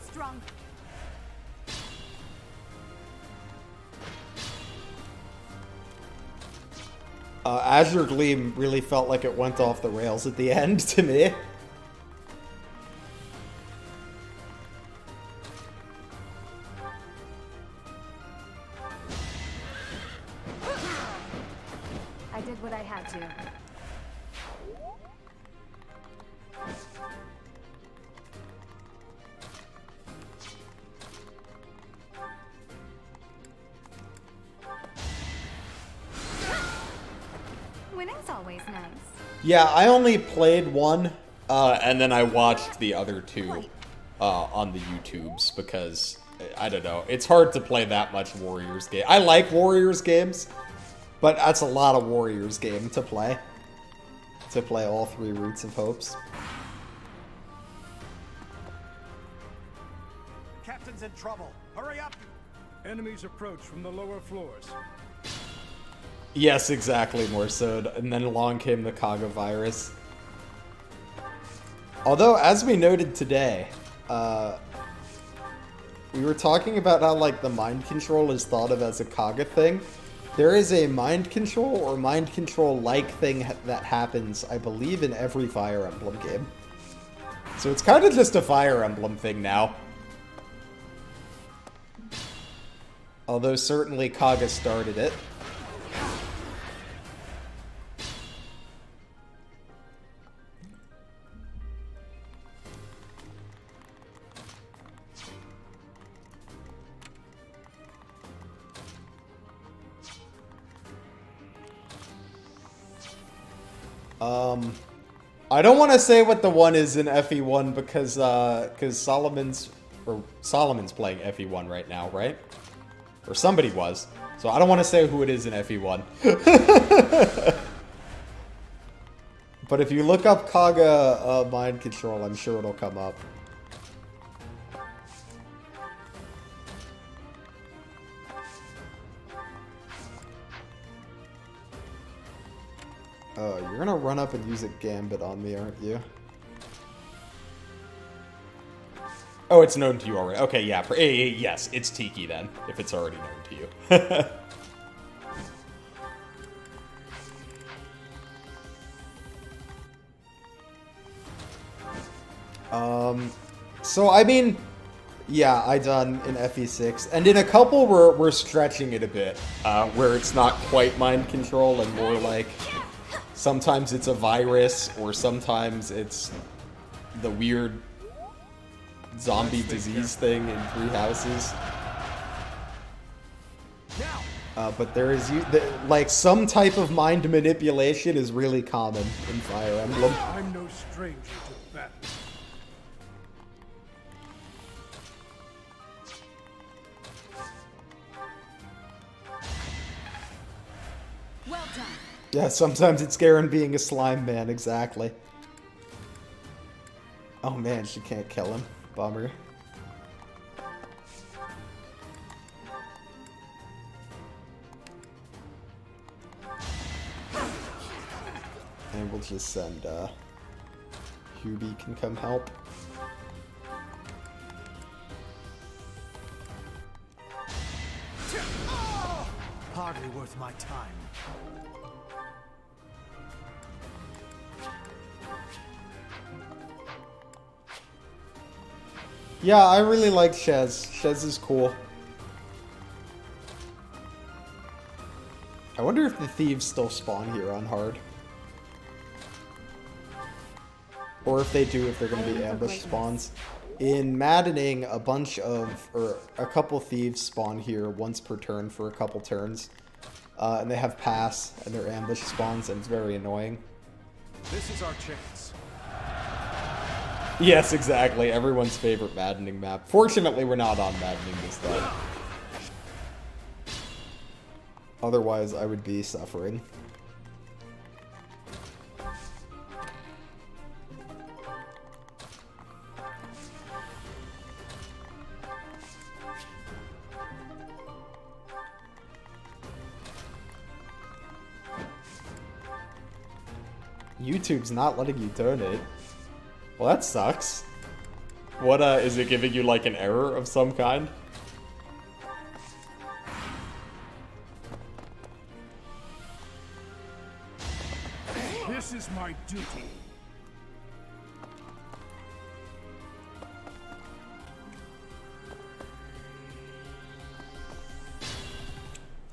S1: Azure Gleam really felt like it went off the rails at the end to me.
S6: I did what I had to. Winning's always nice.
S1: Yeah, I only played one, and then I watched the other two on the YouTubes because, I don't know, it's hard to play that much Warriors game. I like Warriors games, but that's a lot of Warriors game to play. To play all 3 Roots of Hopes.
S3: Captain's in trouble. Hurry up!
S10: Enemies approach from the lower floors.
S1: Yes, exactly, Morsode. And then along came the Kaga virus. Although, as we noted today, we were talking about how, like, the mind control is thought of as a Kaga thing. There is a mind control or mind control-like thing that happens, I believe, in every Fire Emblem game. So it's kind of just a Fire Emblem thing now. Although certainly Kaga started it. I don't want to say what the one is in FE1 because Solomon's playing FE1 right now, right? Or somebody was. So I don't want to say who it is in FE1. But if you look up Kaga mind control, I'm sure it'll come up. You're gonna run up and use a Gambit on me, aren't you? Oh, it's known to you already. Okay, yeah. Yes, it's Tiki then, if it's already known to you. So, I mean, yeah, I done in FE6. And in a couple, we're stretching it a bit, where it's not quite mind control and more like... Sometimes it's a virus, or sometimes it's the weird zombie disease thing in Three Houses. But there is, like, some type of mind manipulation is really common in Fire Emblem.
S10: I'm no stranger to that.
S6: Well done.
S1: Yeah, sometimes it's Garen being a slime man, exactly. Oh man, she can't kill him. Bummer. And we'll just send, Hubie can come help.
S9: Hardly worth my time.
S1: Yeah, I really like Shez. Shez is cool. I wonder if the thieves still spawn here on hard. Or if they do, if they're going to be ambush spawns. In Maddening, a couple thieves spawn here once per turn for a couple turns. And they have pass, and they're ambush spawns, and it's very annoying.
S10: This is our chance.
S1: Yes, exactly. Everyone's favorite Maddening map. Fortunately, we're not on Maddening this time. Otherwise, I would be suffering. YouTube's not letting you donate. Well, that sucks. What, is it giving you, like, an error of some kind?
S10: This is my duty.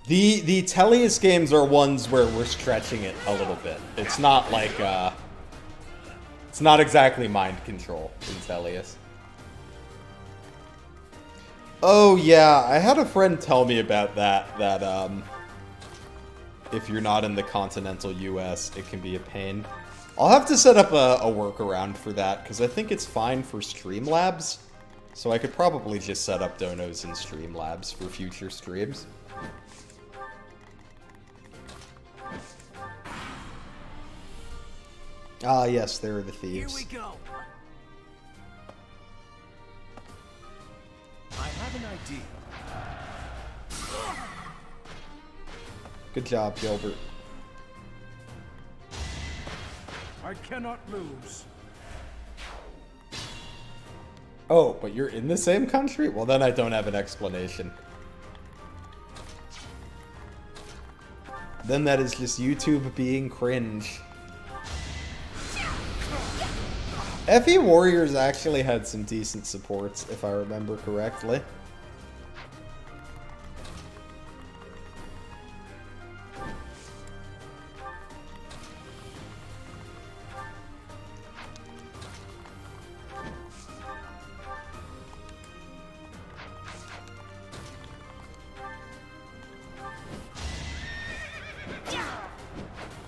S1: The Tellius games are ones where we're stretching it a little bit. It's not like, it's not exactly mind control in Tellius. Oh yeah, I had a friend tell me about that, if you're not in the continental US, it can be a pain. I'll have to set up a workaround for that, because I think it's fine for Streamlabs. So I could probably just set up donos in Streamlabs for future streams. Ah, yes, there are the thieves.
S9: Here we go. I have an idea.
S1: Good job, Gilbert.
S10: I cannot lose.
S1: Oh, but you're in the same country? Well, then I don't have an explanation. Then that is just YouTube being cringe. FE Warriors actually had some decent supports, if I remember correctly.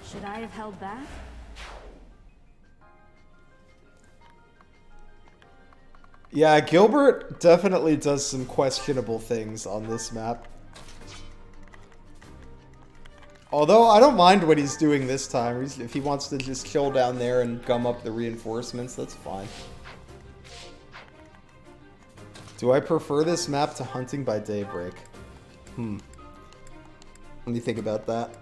S6: Should I have held back?
S1: Yeah, Gilbert definitely does some questionable things on this map. Although, I don't mind what he's doing this time. If he wants to just chill down there and gum up the reinforcements, that's fine. Do I prefer this map to Hunting by Daybreak? Let me think about that.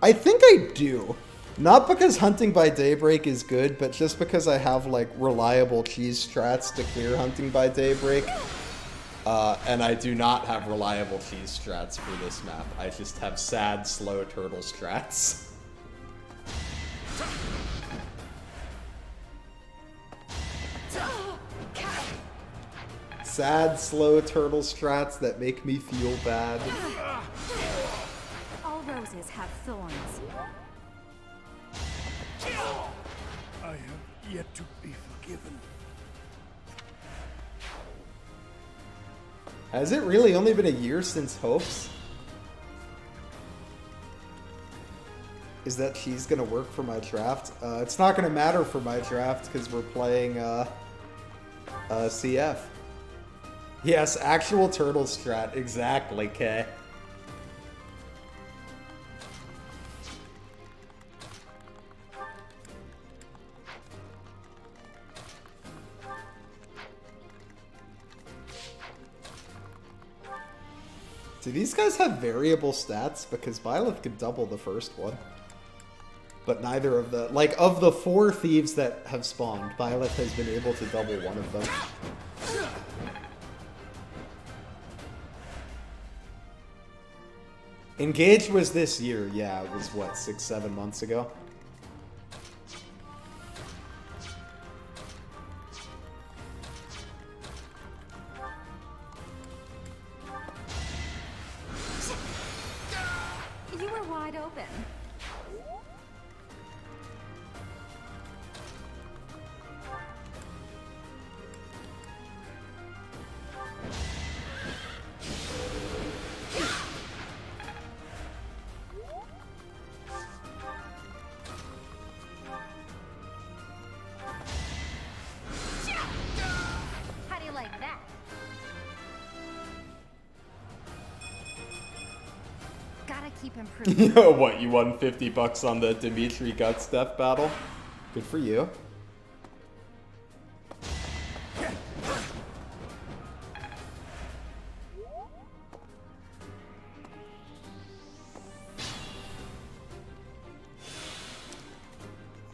S1: I think I do. Not because Hunting by Daybreak is good, but just because I have, like, reliable cheese strats to clear Hunting by Daybreak. And I do not have reliable cheese strats for this map. I just have sad, slow turtle strats. Sad, slow turtle strats that make me feel bad.
S6: All roses have thorns.
S10: I have yet to be forgiven.
S1: Has it really only been a year since Hopes? Is that cheese gonna work for my draft? It's not gonna matter for my draft because we're playing CF. Yes, actual turtle strat, exactly, Kay. Do these guys have variable stats? Because Byleth could double the first one. But neither of the... Like, of the 4 thieves that have spawned, Byleth has been able to double one of them. Engage was this year, yeah, it was what, 6-7 months ago?
S6: You were wide open. How do you like that? Gotta keep improving.
S1: Yo, what, you won $50 on the Dimitri Guts death battle? Good for you.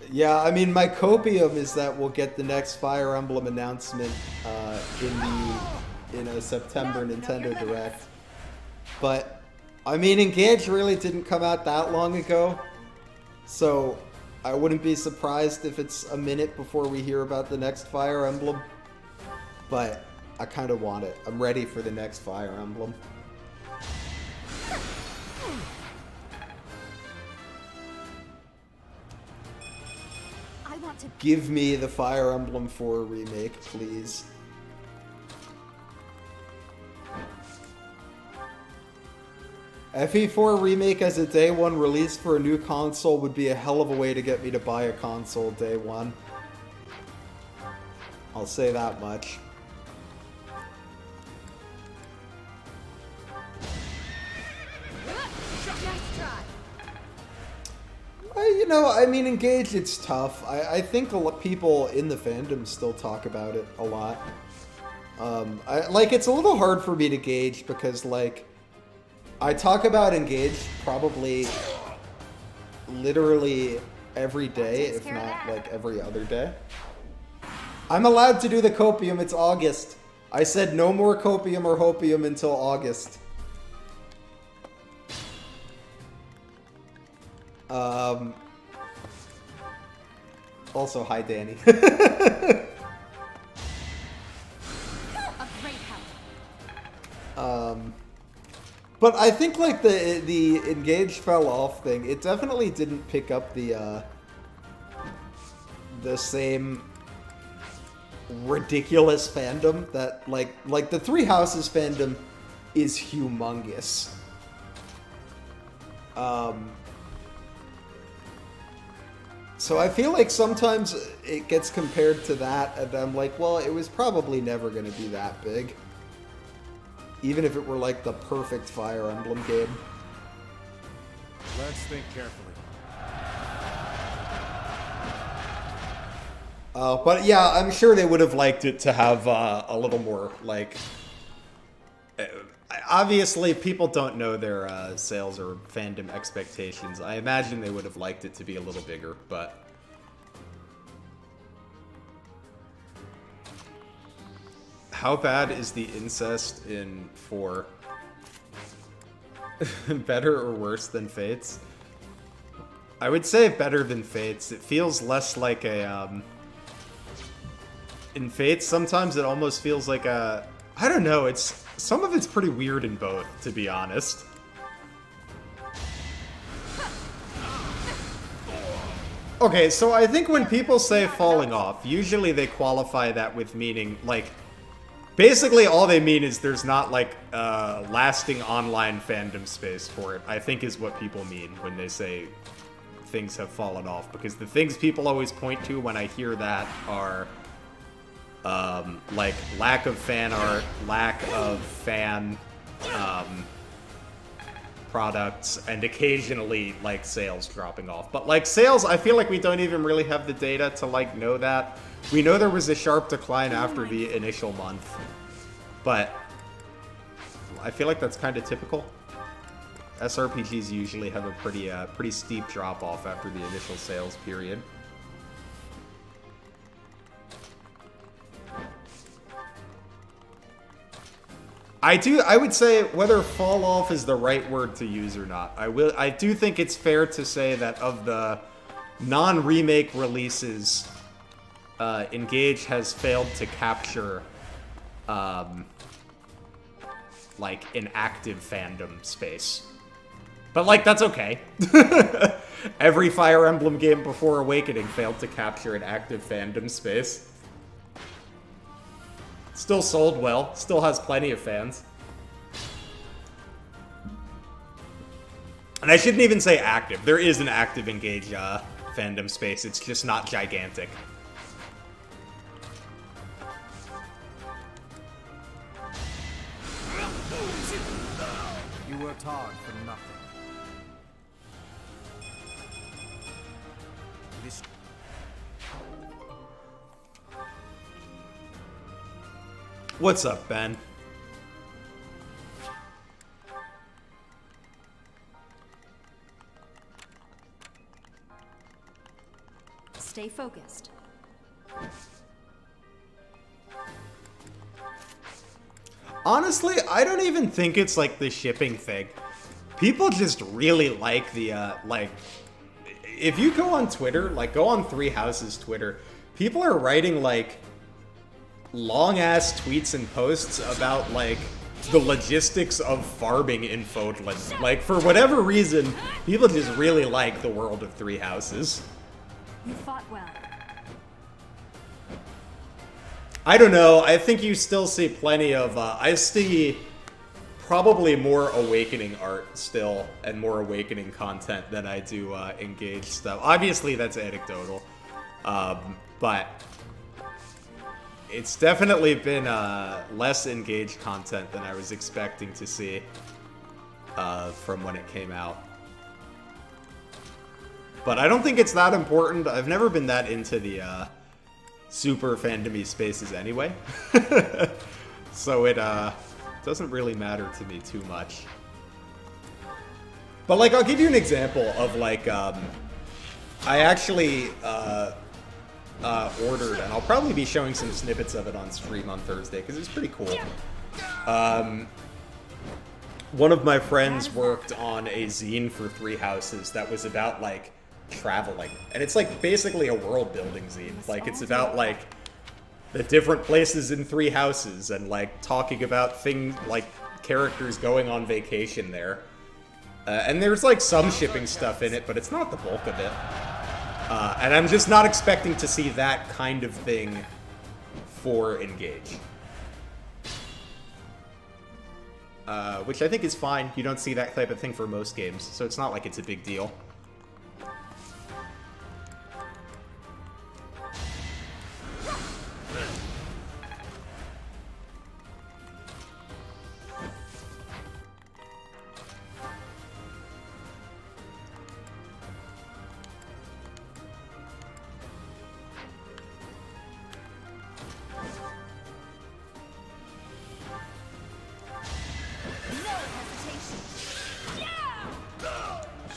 S1: Yeah, I mean, my copium is that we'll get the next Fire Emblem announcement in a September Nintendo Direct. But, I mean, Engage really didn't come out that long ago, so I wouldn't be surprised if it's a minute before we hear about the next Fire Emblem. But I kind of want it. I'm ready for the next Fire Emblem. Give me the Fire Emblem 4 remake, please. FE4 remake as a day one release for a new console would be a hell of a way to get me to buy a console day one. I'll say that much. You know, I mean, Engage, it's tough. I think a lot people in the fandom still talk about it a lot. It's a little hard for me to gauge because, like, I talk about Engage probably literally every day, if not, like, every other day. I'm allowed to do the copium. It's August. I said no more copium or hopium until August. Also, hi, Danny. But I think, like, the Engage fell off thing, it definitely didn't pick up the same ridiculous fandom that, like the Three Houses fandom is humongous. So I feel like sometimes it gets compared to that, and I'm like, well, it was probably never going to be that big. Even if it were like the perfect Fire Emblem game.
S10: Let's think carefully.
S1: But yeah, I'm sure they would have liked it to have a little more, like... Obviously, people don't know their sales or fandom expectations. I imagine they would have liked it to be a little bigger, but... How bad is the incest in 4? Better or worse than Fates? I would say better than Fates. It feels less like a, In Fates, sometimes it almost feels like a... I don't know, some of it's pretty weird in both, to be honest. Okay, so I think when people say falling off, usually they qualify that with meaning, like... Basically, all they mean is there's not, like, lasting online fandom space for it, I think is what people mean when they say things have fallen off. Because the things people always point to when I hear that are, like, lack of fan art, lack of fan products, and occasionally, like, sales dropping off. But, like, sales, I feel like we don't even really have the data to, like, know that. We know there was a sharp decline after the initial month, but I feel like that's kind of typical. SRPGs usually have a pretty steep drop-off after the initial sales period. I would say whether fall off is the right word to use or not. I do think it's fair to say that of the non-remake releases, Engage has failed to capture, like, an active fandom space. But, like, that's okay. Every Fire Emblem game before Awakening failed to capture an active fandom space. Still sold well, still has plenty of fans. And I shouldn't even say active. There is an active Engage fandom space, it's just not gigantic.
S9: You worked hard for nothing. This...
S1: What's up, Ben?
S6: Stay focused.
S1: Honestly, I don't even think it's like the shipping thing. People just really like the, like, if you go on Twitter, like go on Three Houses Twitter, people are writing like long-ass tweets and posts about like the logistics of farming in Fodlan. Like, for whatever reason, people just really like the world of Three Houses.
S6: You fought well.
S1: I don't know. I think you still see plenty of, I see probably more Awakening art still, and more Awakening content than I do Engaged stuff. Obviously, that's anecdotal. But it's definitely been less Engaged content than I was expecting to see from when it came out. But I don't think it's that important. I've never been that into the super fandom-y spaces anyway. So it doesn't really matter to me too much. But like, I'll give you an example of like, I actually ordered, and I'll probably be showing some snippets of it on stream on Thursday, because it's pretty cool. One of my friends worked on a zine for Three Houses that was about like traveling, and it's like basically a world building zine. Like, it's about like the different places in Three Houses, and like talking about things like characters going on vacation there. And there's like some shipping stuff in it, but it's not the bulk of it. And I'm just not expecting to see that kind of thing for Engage. Which I think is fine. You don't see that type of thing for most games, so it's not like it's a big deal.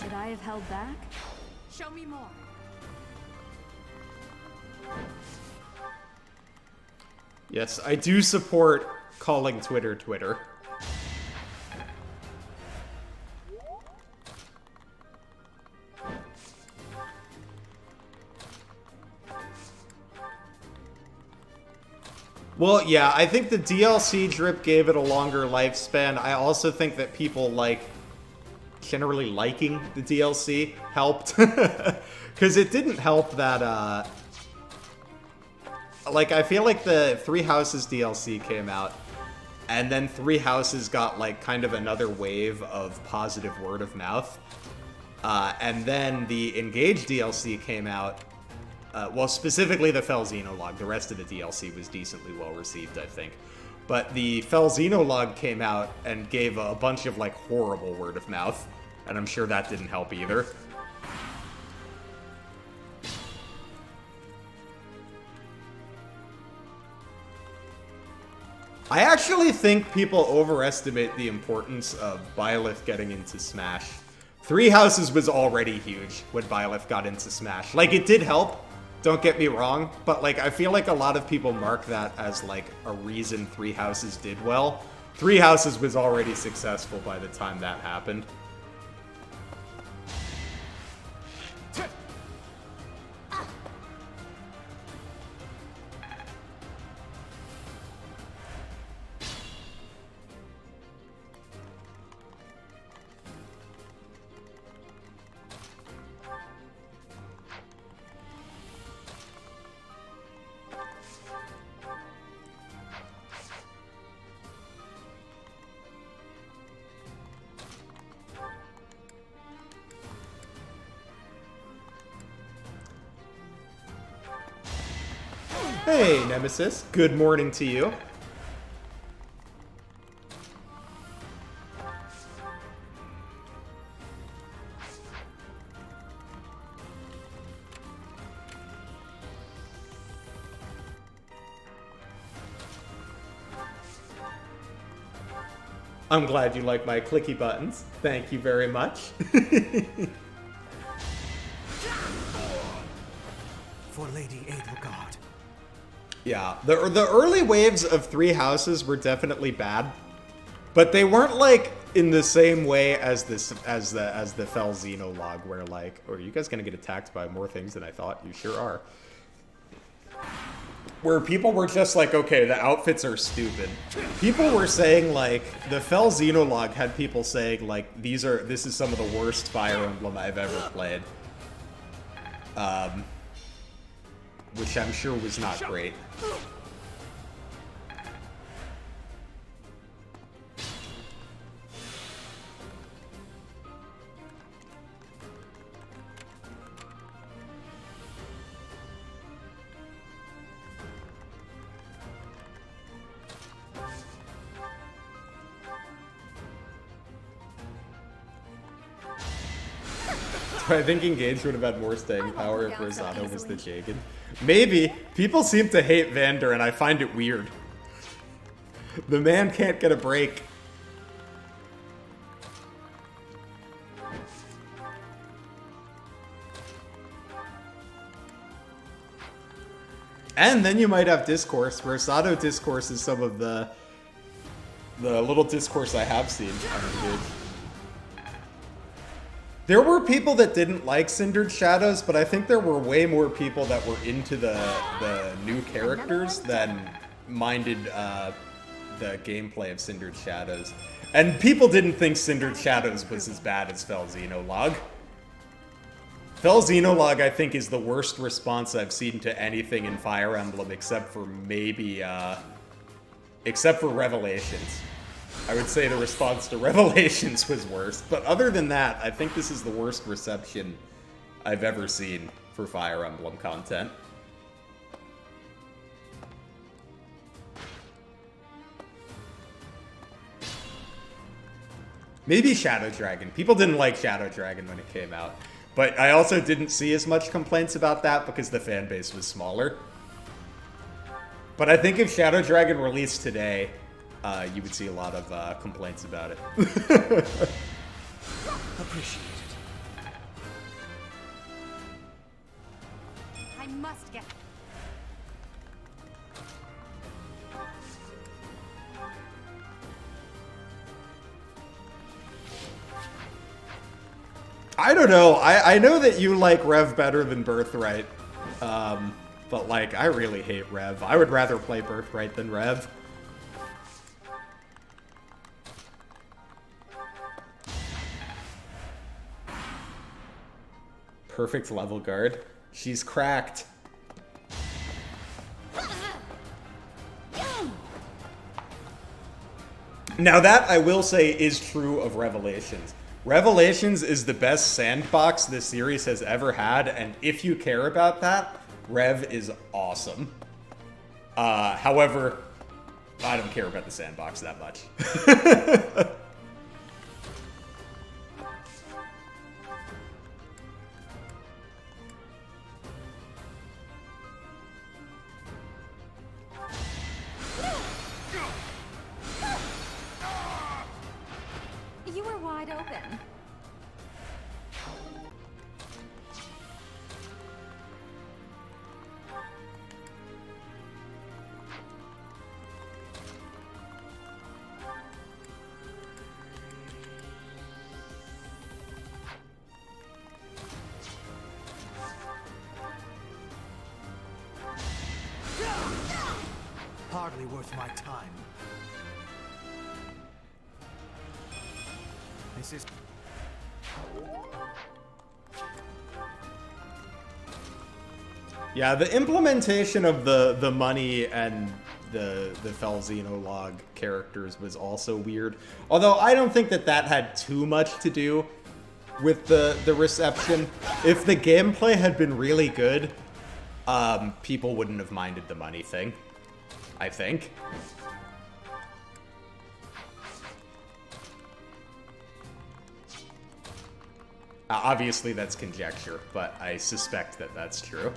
S6: Should I have held back?
S2: Show me more.
S1: Yes, I do support calling Twitter Twitter. Well, yeah, I think the DLC drip gave it a longer lifespan. I also think that people, like, generally liking the DLC helped. Because it didn't help that, like, I feel like the Three Houses DLC came out, and then Three Houses got, like, kind of another wave of positive word of mouth. And then the Engage DLC came out. Well, specifically the Fel Xenologue. The rest of the DLC was decently well received, I think. But the Fel Xenologue came out and gave a bunch of, like, horrible word of mouth. And I'm sure that didn't help either. I actually think people overestimate the importance of Byleth getting into Smash. Three Houses was already huge when Byleth got into Smash. Like, it did help, don't get me wrong, but, like, I feel like a lot of people mark that as, like, a reason Three Houses did well. Three Houses was already successful by the time that happened. Hey, Nemesis. Good morning to you. I'm glad you like my clicky buttons. Thank you very much.
S9: for Lady Edelgard.
S1: Yeah, the early waves of Three Houses were definitely bad, but they weren't like in the same way as the Fell Xenologue, where like, oh, are you guys gonna get attacked by more things than I thought? You sure are. Where people were just like, okay, the outfits are stupid. People were saying like, the Fell Xenologue had people saying like, this is some of the worst Fire Emblem I've ever played. Which I'm sure was not great. I think Engage would have had more staying power if Rosado was the Jagan. Maybe. People seem to hate Vander, and I find it weird. The man can't get a break. And then you might have Discourse. Rosado Discourse is some of the little Discourse I have seen on Engage. There were people that didn't like Cindered Shadows, but I think there were way more people that were into the new characters than minded the gameplay of Cindered Shadows. And people didn't think Cindered Shadows was as bad as Fell Xenologue. Fell Xenologue, I think, is the worst response I've seen to anything in Fire Emblem, except for maybe, except for Revelations. I would say the response to Revelations was worse, but other than that, I think this is the worst reception I've ever seen for Fire Emblem content. Maybe Shadow Dragon. People didn't like Shadow Dragon when it came out, but I also didn't see as much complaints about that because the fan base was smaller. But I think if Shadow Dragon released today, you would see a lot of complaints about it.
S9: Appreciate it.
S2: I must get...
S1: I don't know. I know that you like Rev better than Birthright. But like, I really hate Rev. I would rather play Birthright than Rev. Perfect level guard. She's cracked. Now that, I will say, is true of Revelations. Revelations is the best sandbox this series has ever had, and if you care about that, Rev is awesome. However, I don't care about the sandbox that much.
S6: You were wide open.
S9: Hardly worth my time. This is...
S1: Yeah, the implementation of the money and the Fell Xenologue characters was also weird. Although I don't think that had too much to do with the reception. If the gameplay had been really good, people wouldn't have minded the money thing, I think. Obviously, that's conjecture, but I suspect that that's true.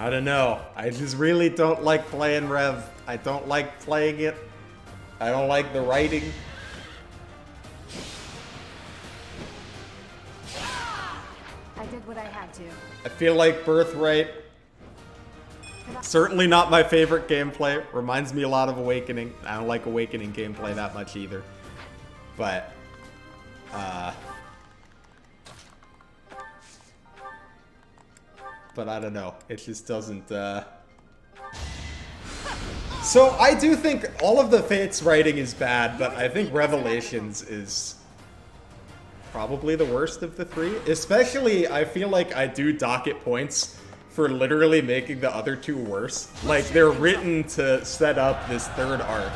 S1: I don't know. I just really don't like playing Rev. I don't like playing it. I don't like the writing.
S2: I did what I had to.
S1: I feel like Birthright. Certainly not my favorite gameplay. Reminds me a lot of Awakening. I don't like Awakening gameplay that much either. But, but I don't know. It just doesn't, So I do think all of the Fates writing is bad, but I think Revelations is probably the worst of the three. Especially, I feel like I do docket points for literally making the other two worse. Like, they're written to set up this third arc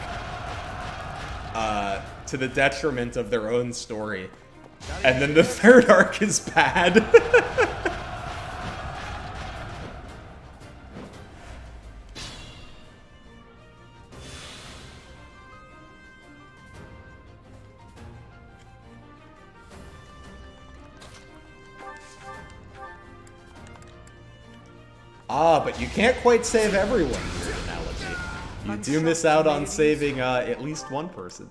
S1: to the detriment of their own story. And then the third arc is bad. Ah, but you can't quite save everyone in your analogy. You do miss out on saving at least one person.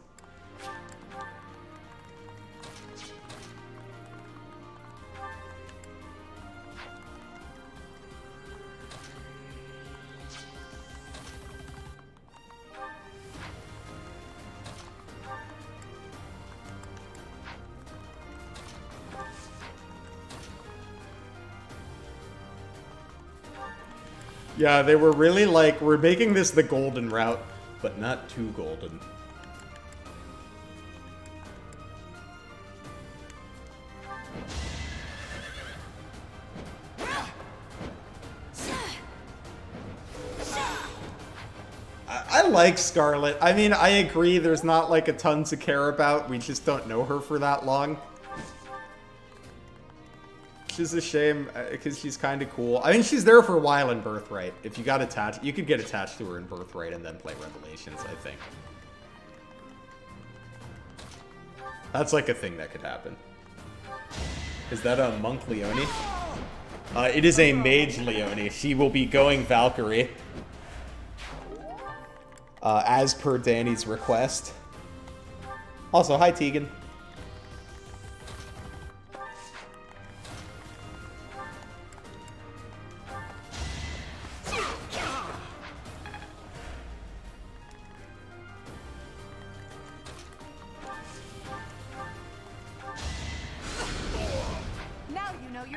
S1: Yeah, they were really like, we're making this the golden route, but not too golden. I like Scarlet. I mean, I agree there's not like a ton to care about. We just don't know her for that long. Which is a shame, because she's kind of cool. I mean, she's there for a while in Birthright. If you got attached, you could get attached to her in Birthright and then play Revelations, I think. That's like a thing that could happen. Is that a Monk Leone? It is a Mage Leone. She will be going Valkyrie. As per Danny's request. Also, hi Tegan.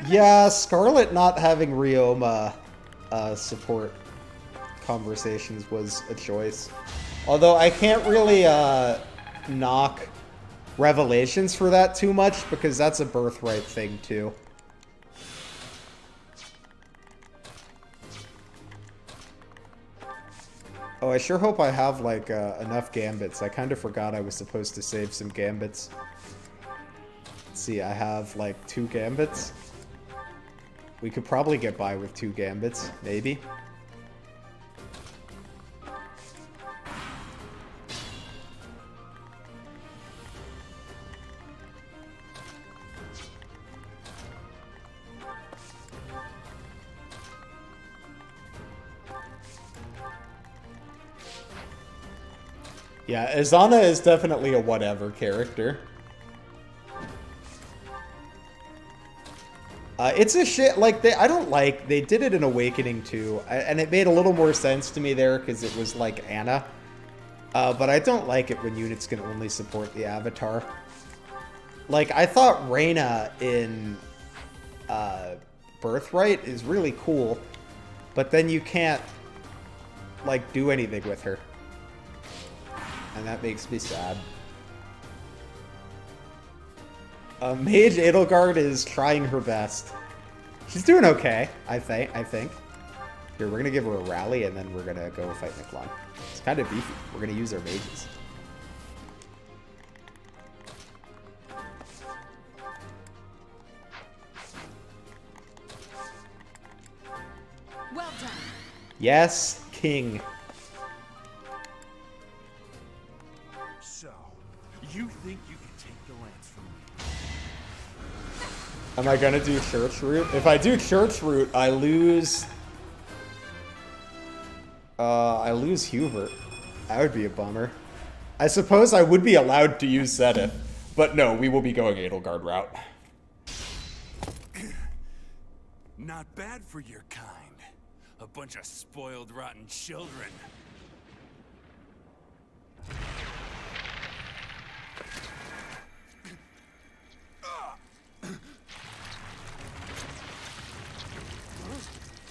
S1: Yeah, Scarlet not having Ryoma support conversations was a choice. Although I can't really knock Revelations for that too much, because that's a Birthright thing too. Oh, I sure hope I have like enough gambits. I kind of forgot I was supposed to save some gambits. Let's see, I have like 2 gambits. We could probably get by with 2 gambits, maybe. Yeah, Azana is definitely a whatever character. It's a shit, like, they did it in Awakening too, and it made a little more sense to me there, because it was like Anna. But I don't like it when units can only support the Avatar. Like, I thought Reyna in Birthright is really cool, but then you can't, like, do anything with her. And that makes me sad. Mage Edelgard is trying her best. She's doing okay, I think. Here, we're gonna give her a rally, and then we're gonna go fight Miklon. It's kind of beefy. We're gonna use our mages.
S2: Well done.
S1: Yes, King.
S3: So, you think you can take the lance from me?
S1: Am I gonna do Church Route? If I do Church Route, I lose I lose Hubert. That would be a bummer. I suppose I would be allowed to use Zenith, but no, we will be going Edelgard route.
S3: Not bad for your kind. A bunch of spoiled, rotten children.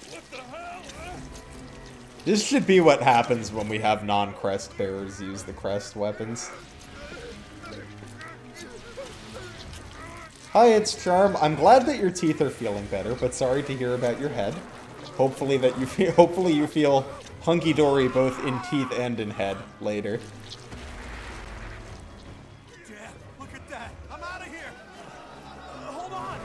S3: What the hell?
S1: This should be what happens when we have non-crest bearers use the crest weapons. Hi, it's Charm. I'm glad that your teeth are feeling better, but sorry to hear about your head. Hopefully you feel hunky-dory both in teeth and in head later.
S3: Dad, look at that! I'm out of here! Hold on!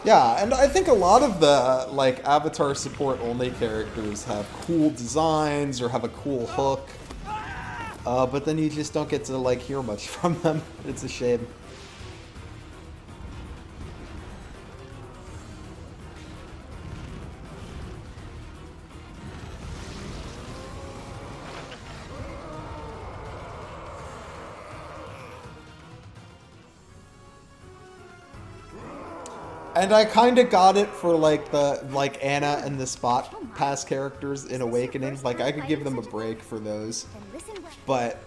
S1: Yeah, and I think a lot of the, like, Avatar support-only characters have cool designs or have a cool hook. But then you just don't get to, like, hear much from them. It's a shame. And I kind of got it for, like, Anna and the Spot Pass characters in Awakening. Like, I could give them a break for those. But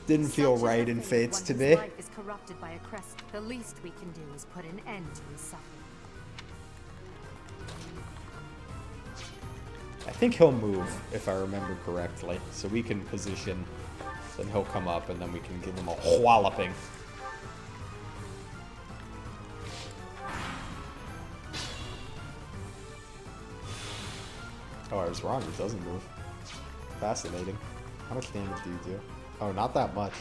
S1: didn't feel right in Fates to me.
S2: Life is corrupted by a crest. The least we can do is put an end to his suffering.
S1: I think he'll move, if I remember correctly. So we can position, then he'll come up, and then we can give him a walloping. Oh, I was wrong. It doesn't move. Fascinating. How much damage do you do? Oh, not that much.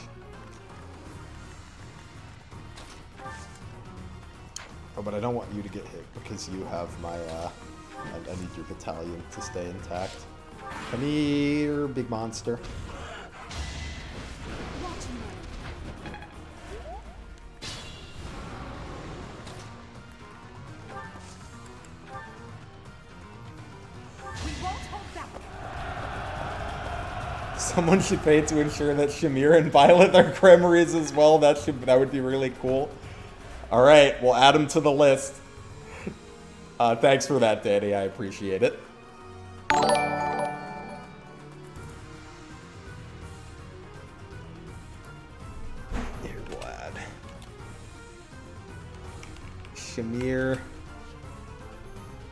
S1: Oh, but I don't want you to get hit because you have my, I need your battalion to stay intact. Come here, big monster. Someone should pay to ensure that Shamir and Violet are Cremories as well. That would be really cool. All right, we'll add them to the list. Thanks for that, Danny. I appreciate it. Here, we'll add Shamir.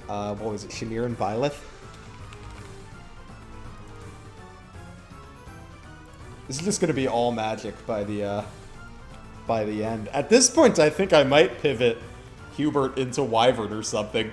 S1: What was it? Shamir and Violet. This is just going to be all magic by the end. At this point, I think I might pivot Hubert into Wyvern or something.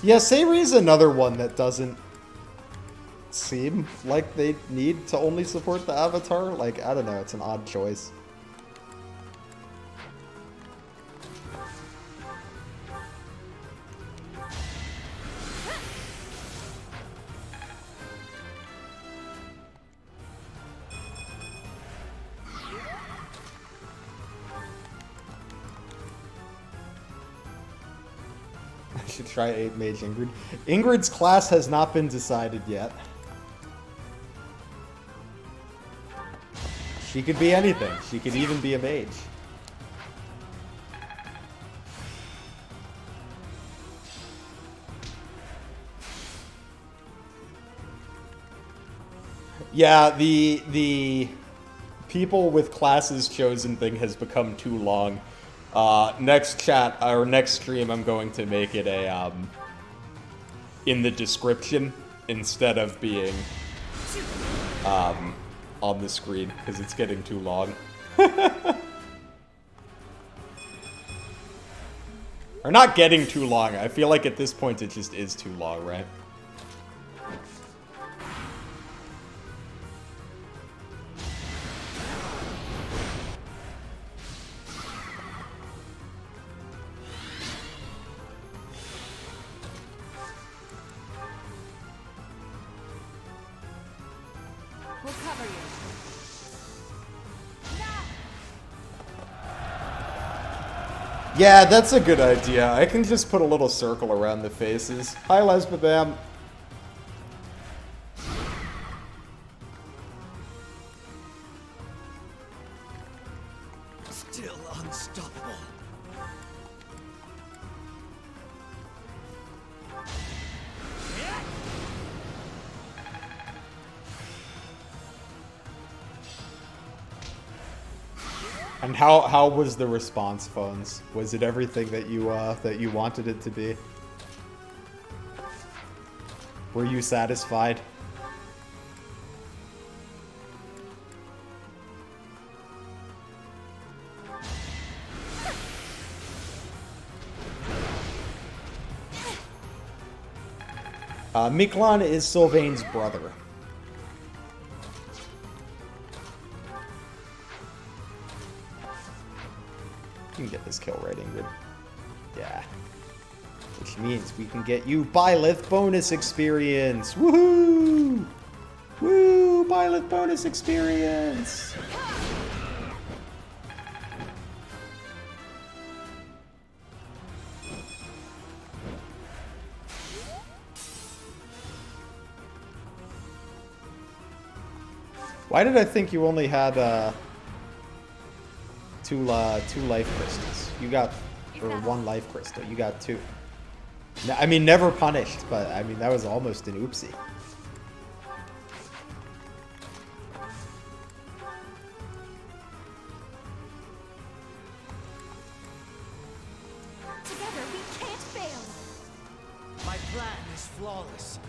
S1: Yeah, Sayri's another one that doesn't seem like they need to only support the Avatar. Like, I don't know, it's an odd choice. Should try 8 Mage Ingrid. Ingrid's class has not been decided yet. She could be anything. She could even be a mage. Yeah, the people with classes chosen thing has become too long. Next chat, or next stream, I'm going to make it a, in the description, instead of being, on the screen, because it's getting too long. Or not getting too long. I feel like at this point it just is too long, right?
S2: We'll cover you.
S1: Yeah, that's a good idea. I can just put a little circle around the faces. Hi, Lesbabam.
S9: Still unstoppable.
S1: And how was the response, phones? Was it everything that you wanted it to be? Were you satisfied? Miklon is Sylvain's brother. You can get this kill rating, good. Yeah. Which means we can get you Byleth bonus experience! Woohoo! Woo! Byleth bonus experience! Why did I think you only had, two life crystals? You got, or one life crystal. You got two. I mean, never punished, but I mean, that was almost an oopsie.
S6: Together we can't fail.
S9: My plan is flawless.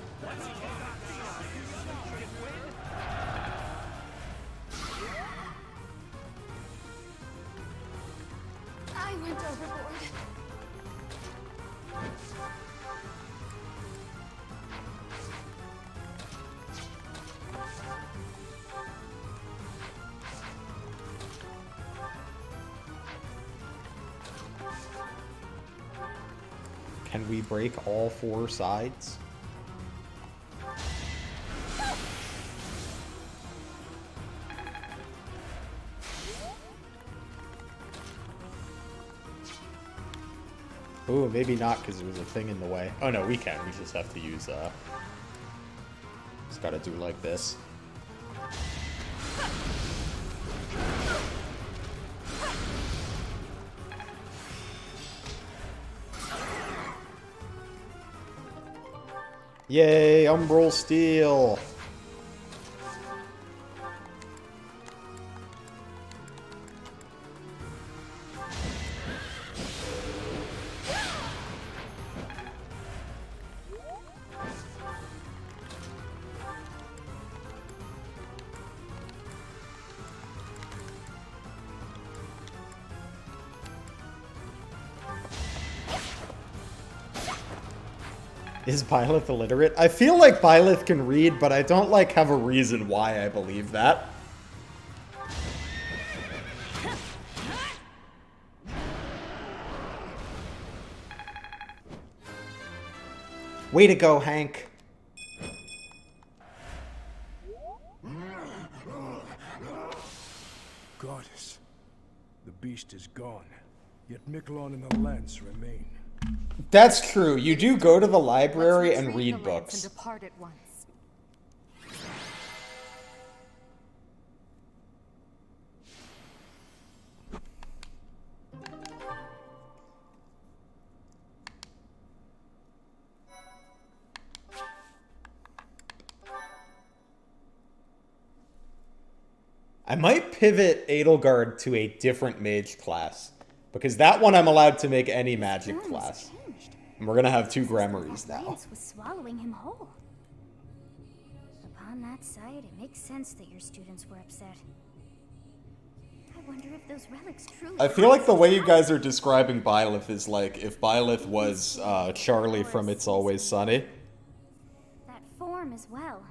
S6: I went overboard.
S1: Can we break all four sides? Ooh, maybe not because there was a thing in the way. Oh no, we can. We just have to use, just gotta do like this. Yay, Umbral Steel! Is Byleth illiterate? I feel like Byleth can read, but I don't like have a reason why I believe that. Way to go, Hank.
S10: Goddess, the beast is gone, yet Miklon and the lance remain.
S1: That's true. You do go to the library
S2: Let's
S1: and
S2: retrieve
S1: read
S2: the lance
S1: books.
S2: and depart at once.
S1: I might pivot Edelgard to a different mage class, because that one I'm allowed to make any magic
S6: Sounds
S1: class.
S6: changed.
S1: And we're gonna have two grimoires now.
S6: Lance was swallowing him whole. Upon that sight, it makes sense that your students were upset. I wonder if those relics truly...
S1: I feel like the way you guys are describing Byleth is like if Byleth was Charlie from It's Always Sunny.
S6: That form as well.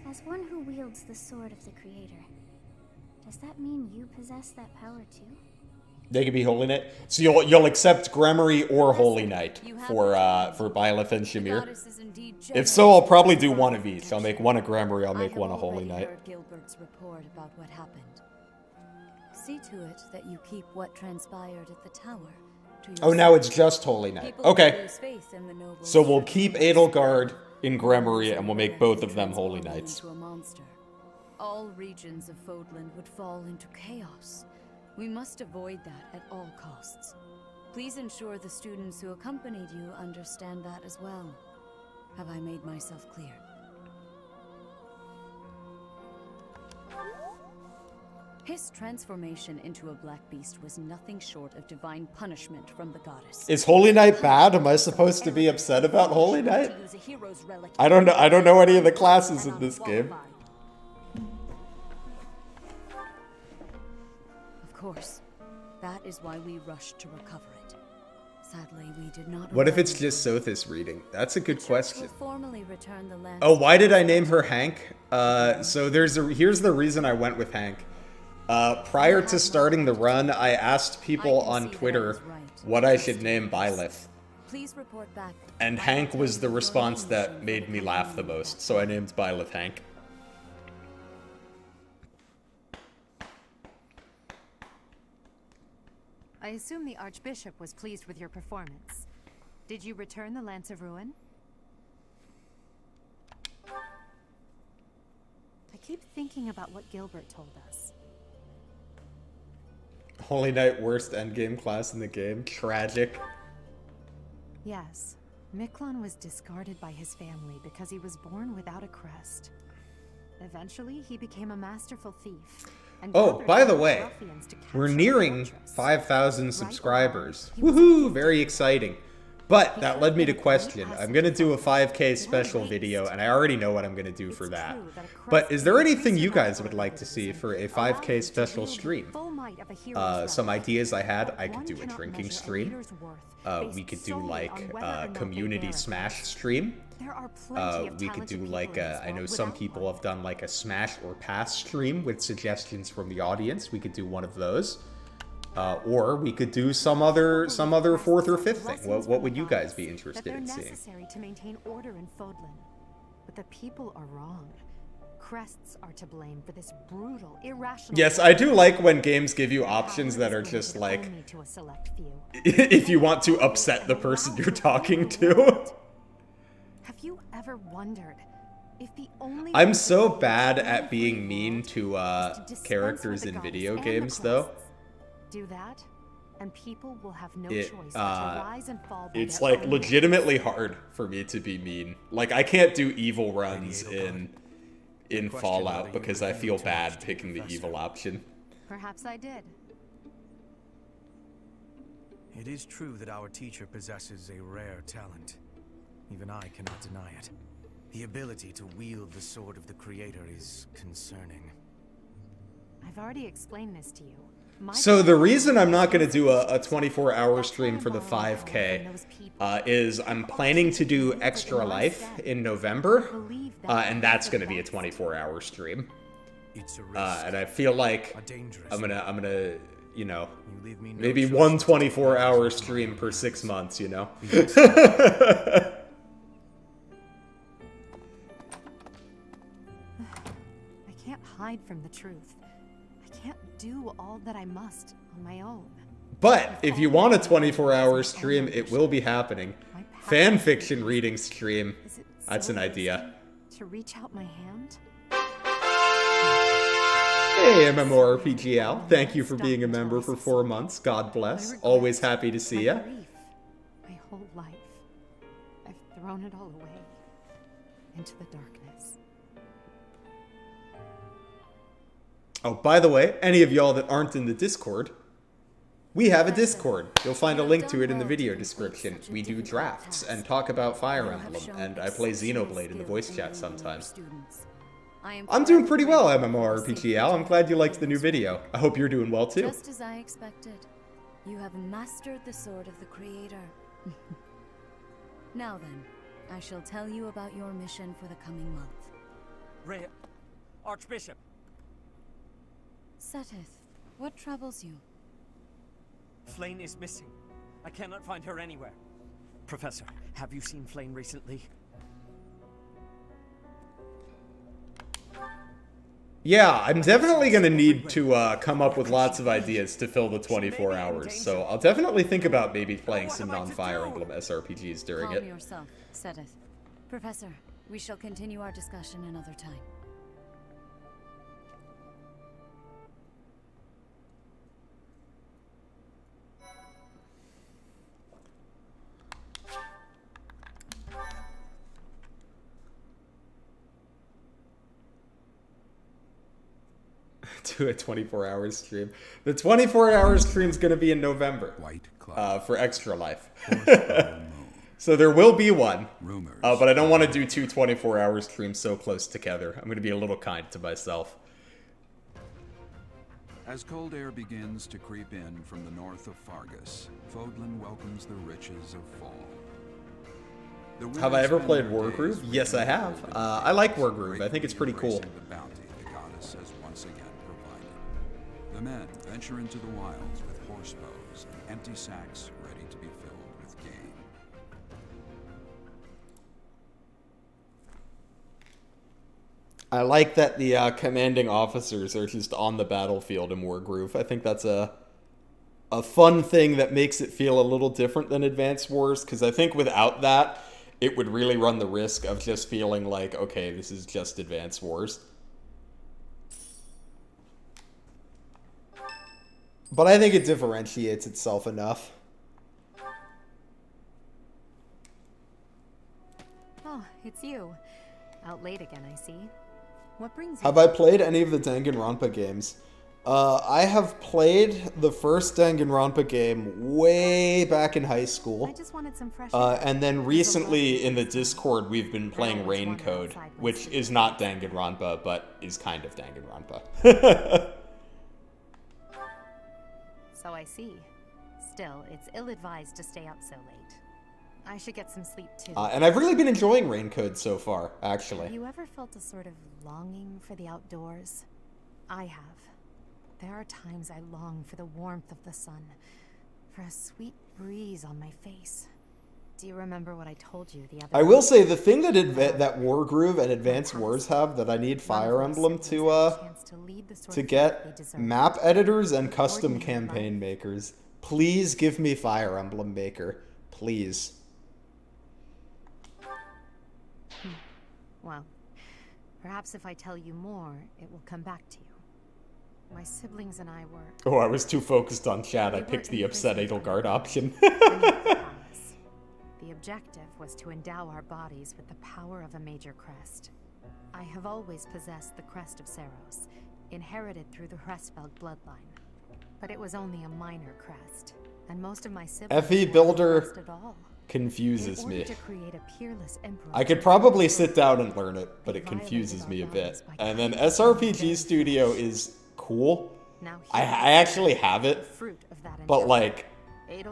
S6: As one who wields the sword of the Creator, does that mean you possess that power too?
S1: They could be Holy Knight. So you'll accept Gremory or Holy Knight for Byleth and Shamir. If so, I'll probably do one of each. I'll make one a Gremory, I'll make one a Holy Knight.
S6: Heard Gilbert's report about what happened. See to it that you keep what transpired at the tower to yourself.
S1: Oh, now it's just Holy Knight. Okay. So we'll keep Edelgard in Gremory and we'll make both of them Holy Knights.
S6: All regions of Fodlan would fall into chaos. We must avoid that at all costs. Please ensure the students who accompanied you understand that as well. Have I made myself clear? His transformation into a black beast was nothing short of divine punishment from the goddess.
S1: Is Holy Knight bad? Am I supposed to be upset about Holy Knight? I don't know any of the classes in this game.
S6: Of course. That is why we rushed to recover it. Sadly, we did not...
S1: What if it's just Sothis reading? That's a good question.
S6: Formally return the land.
S1: Oh, why did I name her Hank? So here's the reason I went with Hank. Prior to starting the run, I asked people on Twitter what I should name Byleth.
S6: Please report back.
S1: And Hank was the response that made me laugh the most, so I named Byleth Hank.
S2: I assume the Archbishop was pleased with your performance. Did you return the Lance of Ruin? I keep thinking about what Gilbert told us.
S1: Holy Knight, worst endgame class in the game. Tragic.
S2: Yes. Miklon was discarded by his family because he was born without a crest. Eventually, he became a masterful thief.
S1: Oh, by the way, we're nearing 5,000 subscribers. Woohoo! Very exciting. But that led me to question. I'm going to do a 5K special video, and I already know what I'm going to do for that. But is there anything you guys would like to see for a 5K special stream? Some ideas I had. I could do a drinking stream. We could do like a community Smash stream. We could do like I know some people have done like a Smash or Pass stream with suggestions from the audience. We could do one of those. Or we could do some other 4th or 5th thing. What would you guys be interested in seeing?
S2: Necessary to maintain order in Fodlan, but the people are wrong. Crests are to blame for this brutal, irrational...
S1: Yes, I do like when games give you options that are just like, if you want to upset the person you're talking to.
S2: Have you ever wondered if the only...
S1: I'm so bad at being mean to characters in video games, though.
S2: Do that, and people will have no choice but to rise and fall by
S1: it's
S2: their
S1: like
S2: own
S1: legitimately hard for me to be mean. Like I can't do evil runs in Fallout because I feel bad picking the evil option.
S2: Perhaps I did.
S9: It is true that our teacher possesses a rare talent. Even I cannot deny it. The ability to wield the sword of the Creator is concerning.
S2: I've already explained this to you.
S1: So the reason I'm not going to do a 24-hour stream for the 5K is I'm planning to do Extra Life in November, and that's going to be a 24-hour stream. And I feel like I'm gonna, you know, maybe one 24-hour stream per 6 months, you know?
S2: I can't hide from the truth. I can't do all that I must on my own.
S1: But if you want a 24-hour stream, it will be happening. Fan fiction reading stream. That's an idea.
S2: To reach out my hand?
S1: Hey, MMORPGL. Thank you for being a member for 4 months. God bless. Always happy to see ya.
S2: My whole life. I've thrown it all away. Into the darkness.
S1: Oh, by the way, any of y'all that aren't in the Discord, we have a Discord. You'll find a link to it in the video description. We do drafts and talk about Fire Emblem, and I play Xenoblade in the voice chat sometimes. I'm doing pretty well, MMORPG Al. I'm glad you liked the new video. I hope you're doing well too.
S6: Just as I expected, you have mastered the sword of the Creator. Now then, I shall tell you about your mission for the coming month.
S5: Rhea, Archbishop.
S6: Seteth, what troubles you?
S5: Flame is missing. I cannot find her anywhere. Professor, have you seen Flame recently?
S1: Yeah, I'm definitely going to need to come up with lots of ideas to fill the 24 hours, so I'll definitely think about maybe playing some non-Fire Emblem SRPGs during it.
S6: Calm yourself, Seteth. Professor, we shall continue our discussion another time.
S1: Do a 24-hour stream. The 24-hour stream's going to be in November for Extra Life. So there will be one, but I don't want to do two 24-hour streams so close together. I'm going to be a little kind to myself.
S7: As cold air begins to creep in from the north of Fargus, Fodlan welcomes the riches of fall.
S1: Have I ever played Wargroove? Yes, I have. I like Wargroove. I think it's pretty cool.
S7: The bounty the goddess has once again provided. The men venture into the wilds with horse bows and empty sacks ready to be filled with game.
S1: I like that the commanding officers are just on the battlefield in Wargroove. I think that's a fun thing that makes it feel a little different than Advanced Wars, because I think without that, it would really run the risk of just feeling like, okay, this is just Advanced Wars. But I think it differentiates itself enough.
S2: Oh, it's you. Out late again, I see. What brings you?
S1: Have I played any of the Danganronpa games? I have played the first Danganronpa game way back in high school.
S2: I just wanted some fresh
S1: and then recently in the Discord we've been playing Raincode, which is not Danganronpa, but is kind of Danganronpa.
S2: So I see. Still, it's ill-advised to stay up so late. I should get some sleep too.
S1: And I've really been enjoying Raincode so far, actually.
S2: Have you ever felt a sort of longing for the outdoors? I have. There are times I long for the warmth of the sun, for a sweet breeze on my face. Do you remember what I told you the other
S1: I will say the thing that that Wargroove and Advanced Wars have that I need Fire Emblem to get map editors and custom campaign makers. Please give me Fire Emblem Maker. Please.
S2: Well, perhaps if I tell you more, it will come back to you. My siblings and I were...
S1: Oh, I was too focused on chat. I picked the upset Edelgard option.
S2: The objective was to endow our bodies with the power of a major crest. I have always possessed the crest of Seros, inherited through the Hrestfeld bloodline. But it was only a minor crest, and most of my siblings
S1: FE Builder confuses me. I could probably sit down and learn it, but it confuses me a bit. And then SRPG Studio is cool. I actually have it, but like,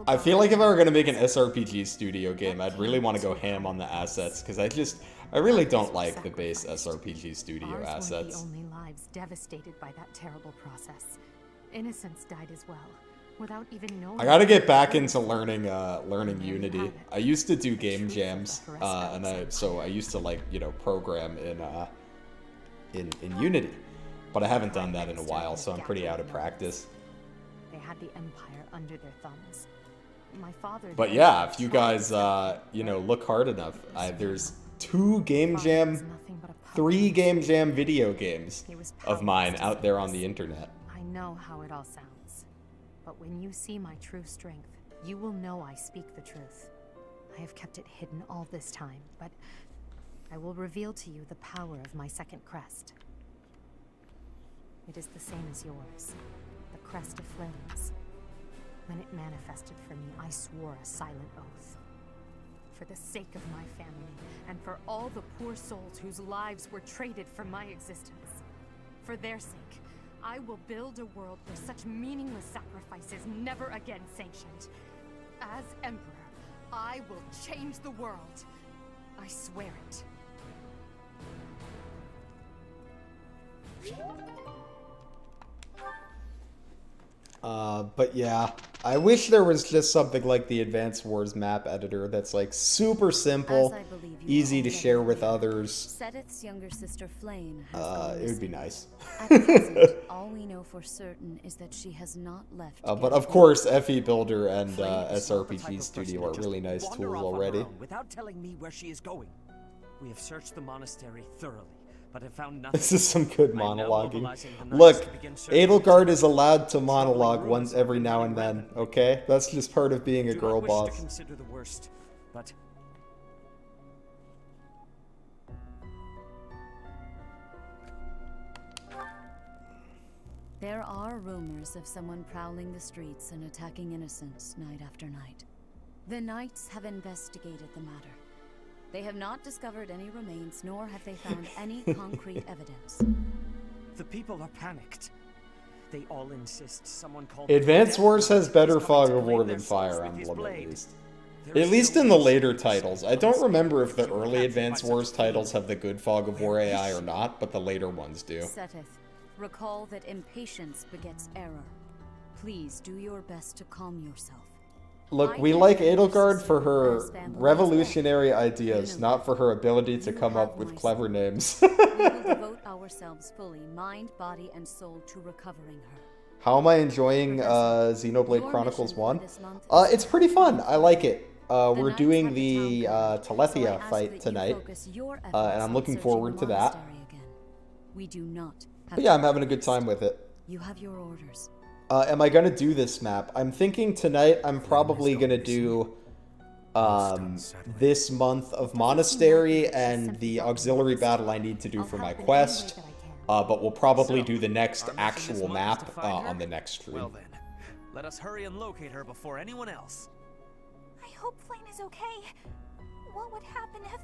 S1: I feel like if I were going to make an SRPG Studio game, I'd really want to go ham on the assets, because I really don't like the base SRPG Studio assets.
S2: Ours were the only lives devastated by that terrible process. Innocents died as well, without even knowing.
S1: I gotta get back into learning Unity. I used to do game jams, and I used to, like, you know, program in Unity, but I haven't done that in a while, so I'm pretty out of practice.
S2: They had the Empire under their thumbs. My father.
S1: But yeah, if you guys you know, look hard enough, there's 3 Game Jam video games of mine out there on the internet.
S2: I know how it all sounds, but when you see my true strength, you will know I speak the truth. I have kept it hidden all this time, but I will reveal to you the power of my second crest. It is the same as yours, the crest of flames. When it manifested for me, I swore a silent oath. for the sake of my family, and for all the poor souls whose lives were traded for my existence. For their sake, I will build a world where such meaningless sacrifice is never again sanctioned. As Emperor, I will change the world. I swear it.
S1: But yeah, I wish there was just something like the Advance Wars map editor that's like super simple, easy to share with others.
S6: Seteth's younger sister Flame has gone
S1: It would be
S6: missing.
S1: nice.
S6: At present, all we know for certain is that she has not left.
S1: But of course, FE Builder and SRPG Studio are really nice tools already.
S5: Without telling me where she is going. We have searched the monastery thoroughly, but have found nothing.
S1: This is some good monologuing. Look, Edelgard is allowed to monologue once every now and then, okay? That's just part of being a girl boss.
S5: To consider the worst, but
S6: there are rumors of someone prowling the streets and attacking innocents night after night. The Knights have investigated the matter. They have not discovered any remains, nor have they found any concrete evidence.
S5: the people are panicked. They all insist someone called
S1: Advance Wars has better Fog of War than Fire Emblem, at least in the later titles. I don't remember if the early Advance Wars titles have the good Fog of War AI or not, but the later ones do.
S6: Seteth, recall that impatience begets error. Please do your best to calm yourself.
S1: Look, we like Edelgard for her revolutionary ideas, not for her ability to come up with clever names.
S6: We will devote ourselves fully, mind, body, and soul to recovering her.
S1: How am I enjoying Xenoblade Chronicles 1? It's pretty fun. I like it. We're doing the Telethia fight tonight, and I'm looking forward to that.
S6: We do not.
S1: But yeah, I'm having a good time with it.
S6: You have your orders.
S1: Am I going to do this map? I'm thinking tonight I'm probably going to do this month of Monastery and the auxiliary battle I need to do for my quest. But we'll probably do the next actual map on the next stream.
S11: Well then, let us hurry and locate her before anyone else.
S12: I hope Flame is okay. What would happen if...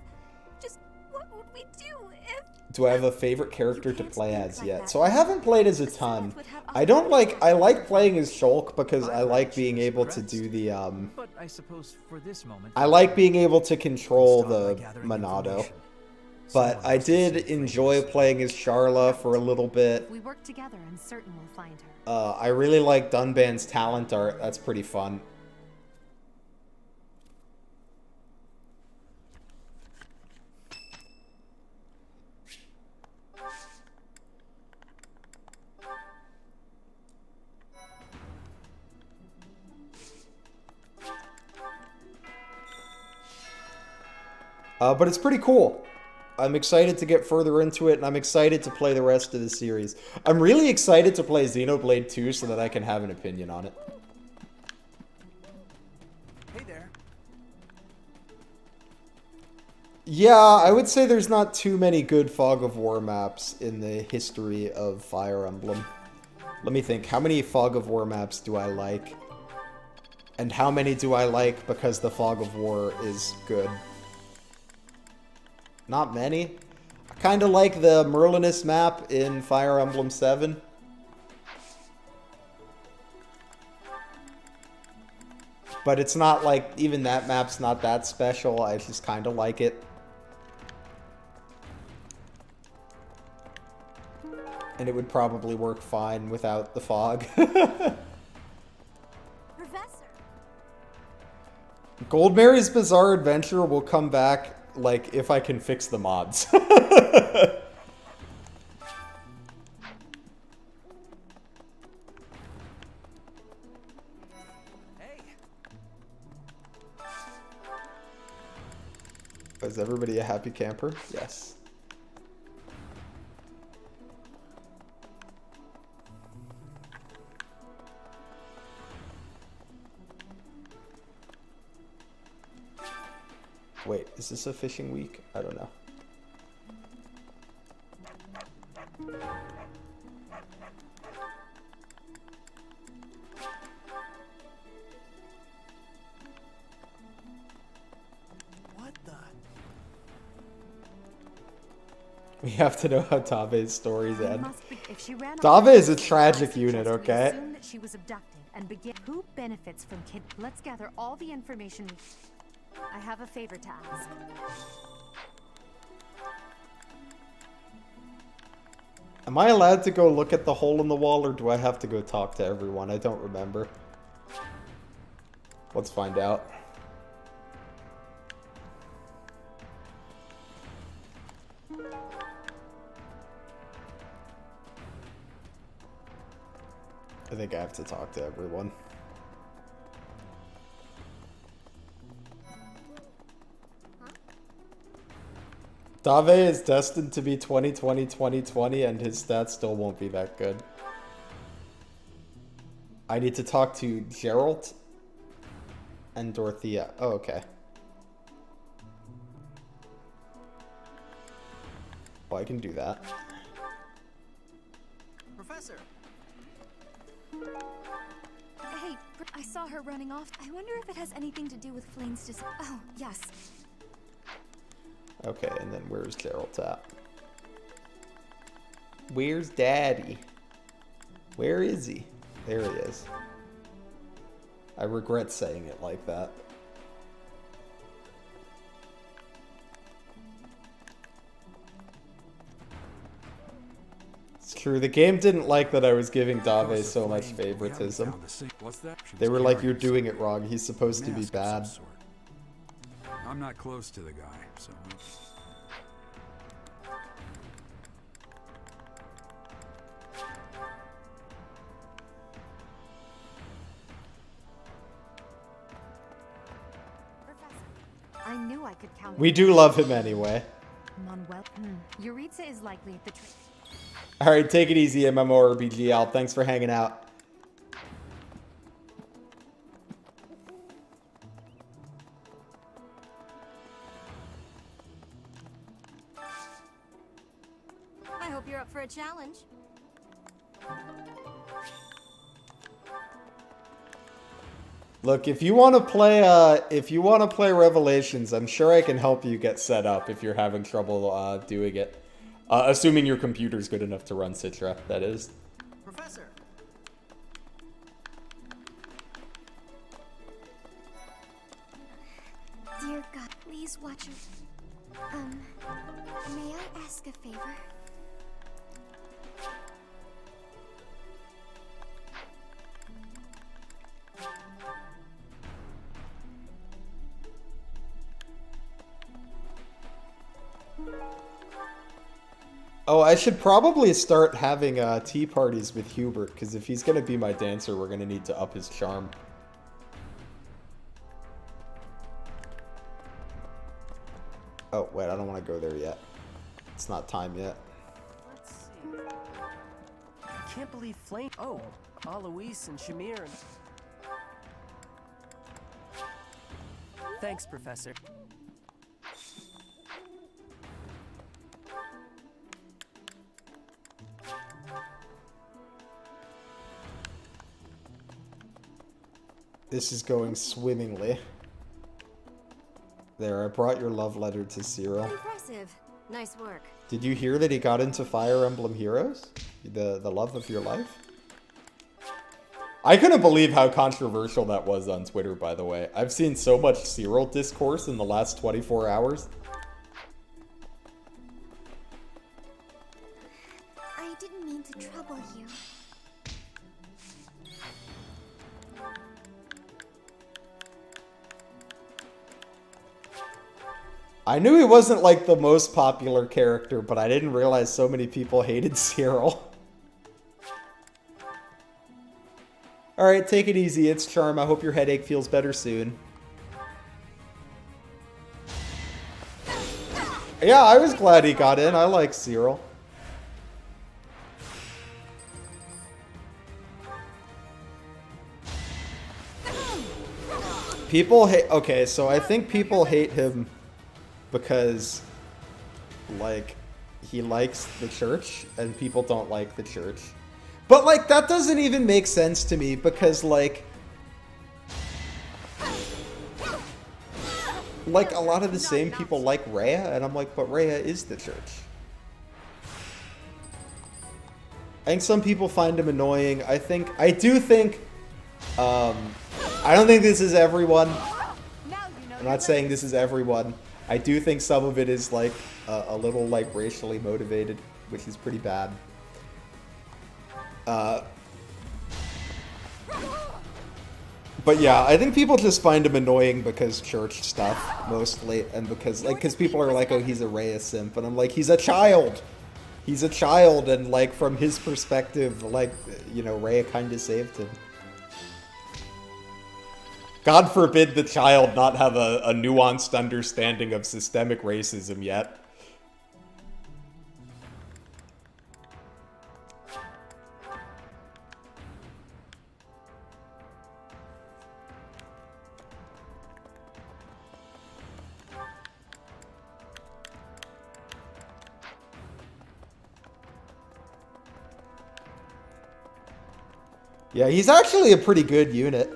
S12: Just what would we do if...
S1: Do I have a favorite character to play as yet? So I haven't played as a ton. I like playing as Shulk because I like being able to do the,
S8: But I suppose for this moment...
S1: I like being able to control the Monado. But I did enjoy playing as Sharla for a little bit.
S2: We work together and certain we'll find her.
S1: I really like Dunban's talent art. That's pretty fun. But it's pretty cool. I'm excited to get further into it, and I'm excited to play the rest of the series. I'm really excited to play Xenoblade 2 so that I can have an opinion on it.
S11: Hey there.
S1: Yeah, I would say there's not too many good Fog of War maps in the history of Fire Emblem. Let me think. How many Fog of War maps do I like? And how many do I like because the Fog of War is good? Not many. I kind of like the Merlinus map in Fire Emblem 7. But it's not like, even that map's not that special. I just kind of like it. And it would probably work fine without the fog.
S12: Professor.
S1: Goldmary's Bizarre Adventure will come back, like, if I can fix the mods.
S11: Hey.
S1: Is everybody a happy camper? Yes. Wait, is this a fishing week? I don't know. We have to know how Tave's stories end.
S2: If she ran
S1: Tave is a tragic unit, okay?
S2: assume that she was abducted and begin. Who benefits from kid? Let's gather all the information. I have a favor to ask.
S1: Am I allowed to go look at the hole in the wall, or do I have to go talk to everyone? I don't remember. Let's find out. I think I have to talk to everyone. Dave is destined to be 2020, and his stats still won't be that good. I need to talk to Geralt and Dorothea. Oh, okay. Well, I can do that.
S4: Professor!
S12: Hey, I saw her running off. I wonder if it has anything to do with Flame's Oh, yes.
S1: Okay, and then where's Geralt at? Where's Daddy? Where is he? There he is. I regret saying it like that. It's true, the game didn't like that I was giving Dave so much favoritism. They were like, you're doing it wrong, he's supposed to be bad.
S7: I'm not close to the guy, so...
S2: I knew I could count.
S1: We do love him anyway.
S2: Manuel. Yuritsa is likely at the.
S1: Alright, take it easy, MMORPG Al. Thanks for hanging out.
S12: I hope you're up for a challenge.
S1: Look, if you want to play Revelations, I'm sure I can help you get set up if you're having trouble doing it. Assuming your computer's good enough to run Citra, that is.
S4: Professor!
S12: Dear God, please watch your... may I ask a favor?
S1: Oh, I should probably start having tea parties with Hubert, because if he's going to be my dancer, we're going to need to up his charm. Oh, wait, I don't want to go there yet. It's not time yet.
S11: Let's see. I can't believe Flame... Oh, Alois and Shamir and... Thanks, Professor.
S1: This is going swimmingly. There, I brought your love letter to Cyril.
S12: Impressive. Nice work.
S1: Did you hear that he got into Fire Emblem Heroes? The love of your life? I couldn't believe how controversial that was on Twitter, by the way. I've seen so much Cyril discourse in the last 24 hours.
S12: I didn't mean to trouble you.
S1: I knew he wasn't like the most popular character, but I didn't realize so many people hated Cyril. Alright, take it easy. It's Charm. I hope your headache feels better soon. Yeah, I was glad he got in. I like Cyril. People hate... Okay, so I think people hate him because, like, he likes the church, and people don't like the church. But, like, that doesn't even make sense to me, because, like, a lot of the same people like Rhea, and I'm like, but Rhea is the church. I think some people find him annoying. I do think, I don't think this is everyone. I'm not saying this is everyone. I do think some of it is, like, a little, like, racially motivated, which is pretty bad. But yeah, I think people just find him annoying because church stuff, mostly, and because people are like, oh, he's a Rhea simp, and I'm like, he's a child! He's a child, and, like, from his perspective, like, you know, Rhea kind of saved him. God forbid the child not have a nuanced understanding of systemic racism yet. Yeah, he's actually a pretty good unit.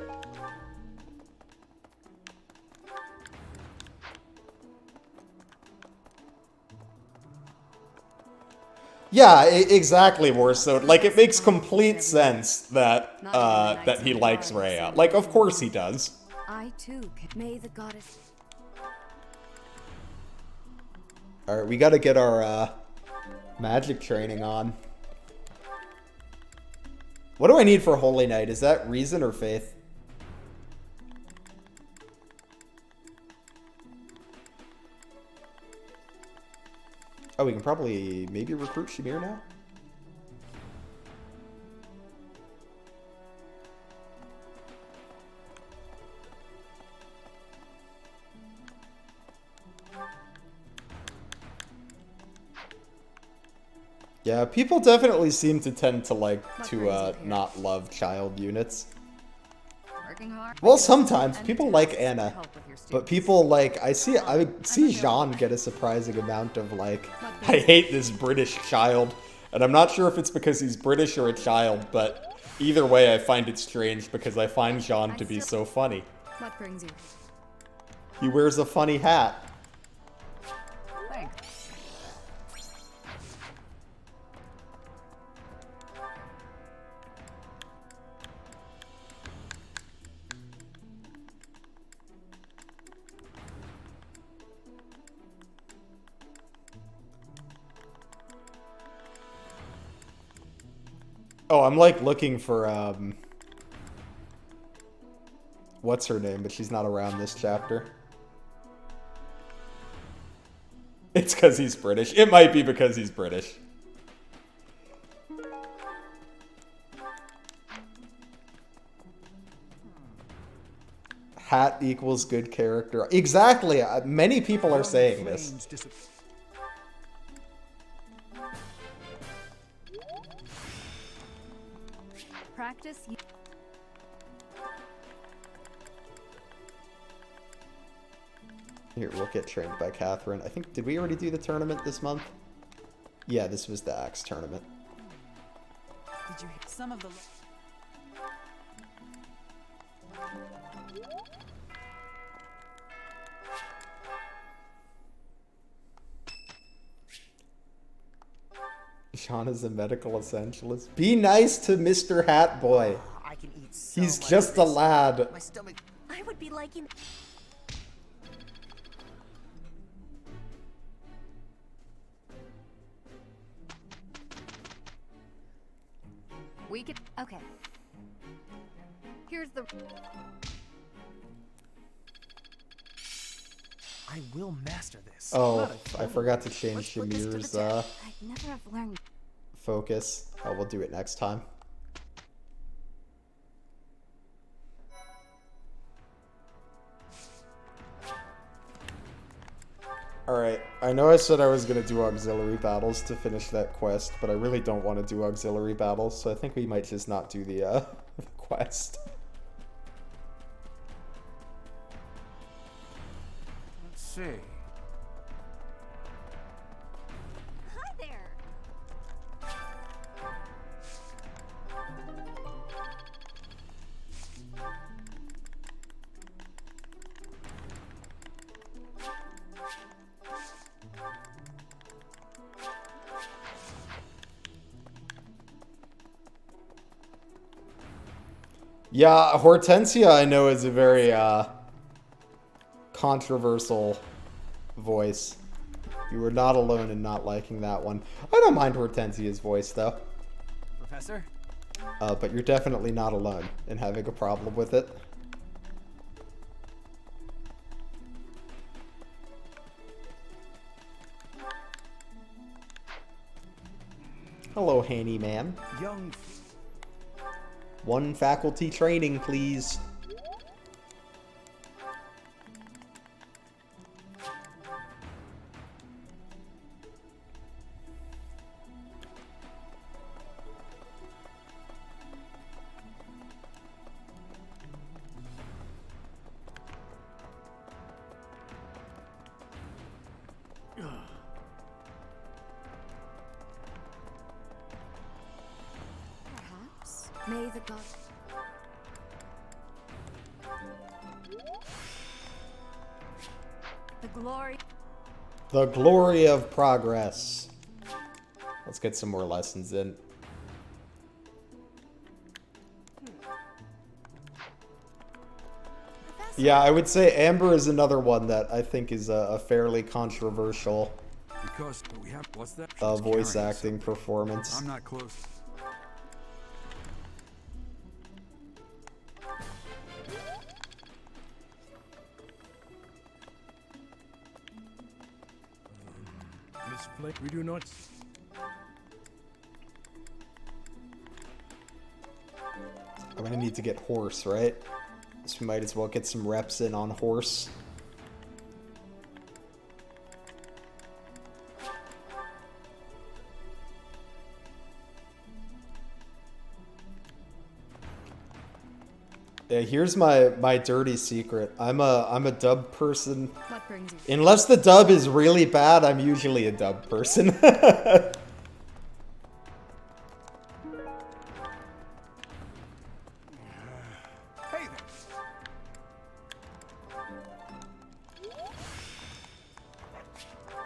S1: Yeah, exactly, Warso. Like, it makes complete sense that that he likes Rhea. Like, of course he does.
S6: I too may the goddess.
S1: Alright, we gotta get our magic training on. What do I need for Holy Knight? Is that reason or faith? Oh, we can probably maybe recruit Shamir now? Yeah, people definitely seem to tend to like to not love child units. Well, sometimes people like Anna, but people like I see Jean get a surprising amount of like, I hate this British child, and I'm not sure if it's because he's British or a child, but either way I find it strange because I find Jean to be so funny.
S6: What brings you?
S1: He wears a funny hat. Oh, I'm like looking for what's her name, but she's not around this chapter. It's because he's British. It might be because he's British. Hat equals good character. Exactly. Many people are saying this.
S6: Practice.
S1: Here, we'll get trained by Catherine. I think, did we already do the tournament this month? Yeah, this was the Axe tournament.
S11: Did you hit some of the...
S1: Sean is a medical essentialist. Be nice to Mr. Hat Boy.
S11: I can eat so
S1: He's
S11: much
S1: just a lad.
S11: My stomach...
S12: I would be liking...
S2: We could... Okay. Here's the...
S11: I will master this.
S1: Oh, I forgot to change Shamir's
S12: I'd never have learned...
S1: focus. Oh, we'll do it next time. Alright, I know I said I was going to do auxiliary battles to finish that quest, but I really don't want to do auxiliary battles, so I think we might just not do the quest.
S11: Let's see.
S12: Hi there!
S1: Yeah, Hortensia I know is a very controversial voice. You were not alone in not liking that one. I don't mind Hortensia's voice though.
S4: Professor?
S1: But you're definitely not alone in having a problem with it. Hello, Hanny Man.
S4: Young.
S1: One faculty training, please.
S6: May the god... The glory...
S1: The glory of progress. Let's get some more lessons in. Yeah, I would say Amber is another one that I think is a fairly controversial
S7: Because we have what's that?
S1: voice acting performance.
S7: I'm not close.
S10: Miss Flake, we do not...
S1: I'm gonna need to get horse, right? So we might as well get some reps in on horse. Yeah, here's my dirty secret. I'm a dub person.
S6: What brings you?
S1: Unless the dub is really bad, I'm usually a dub person.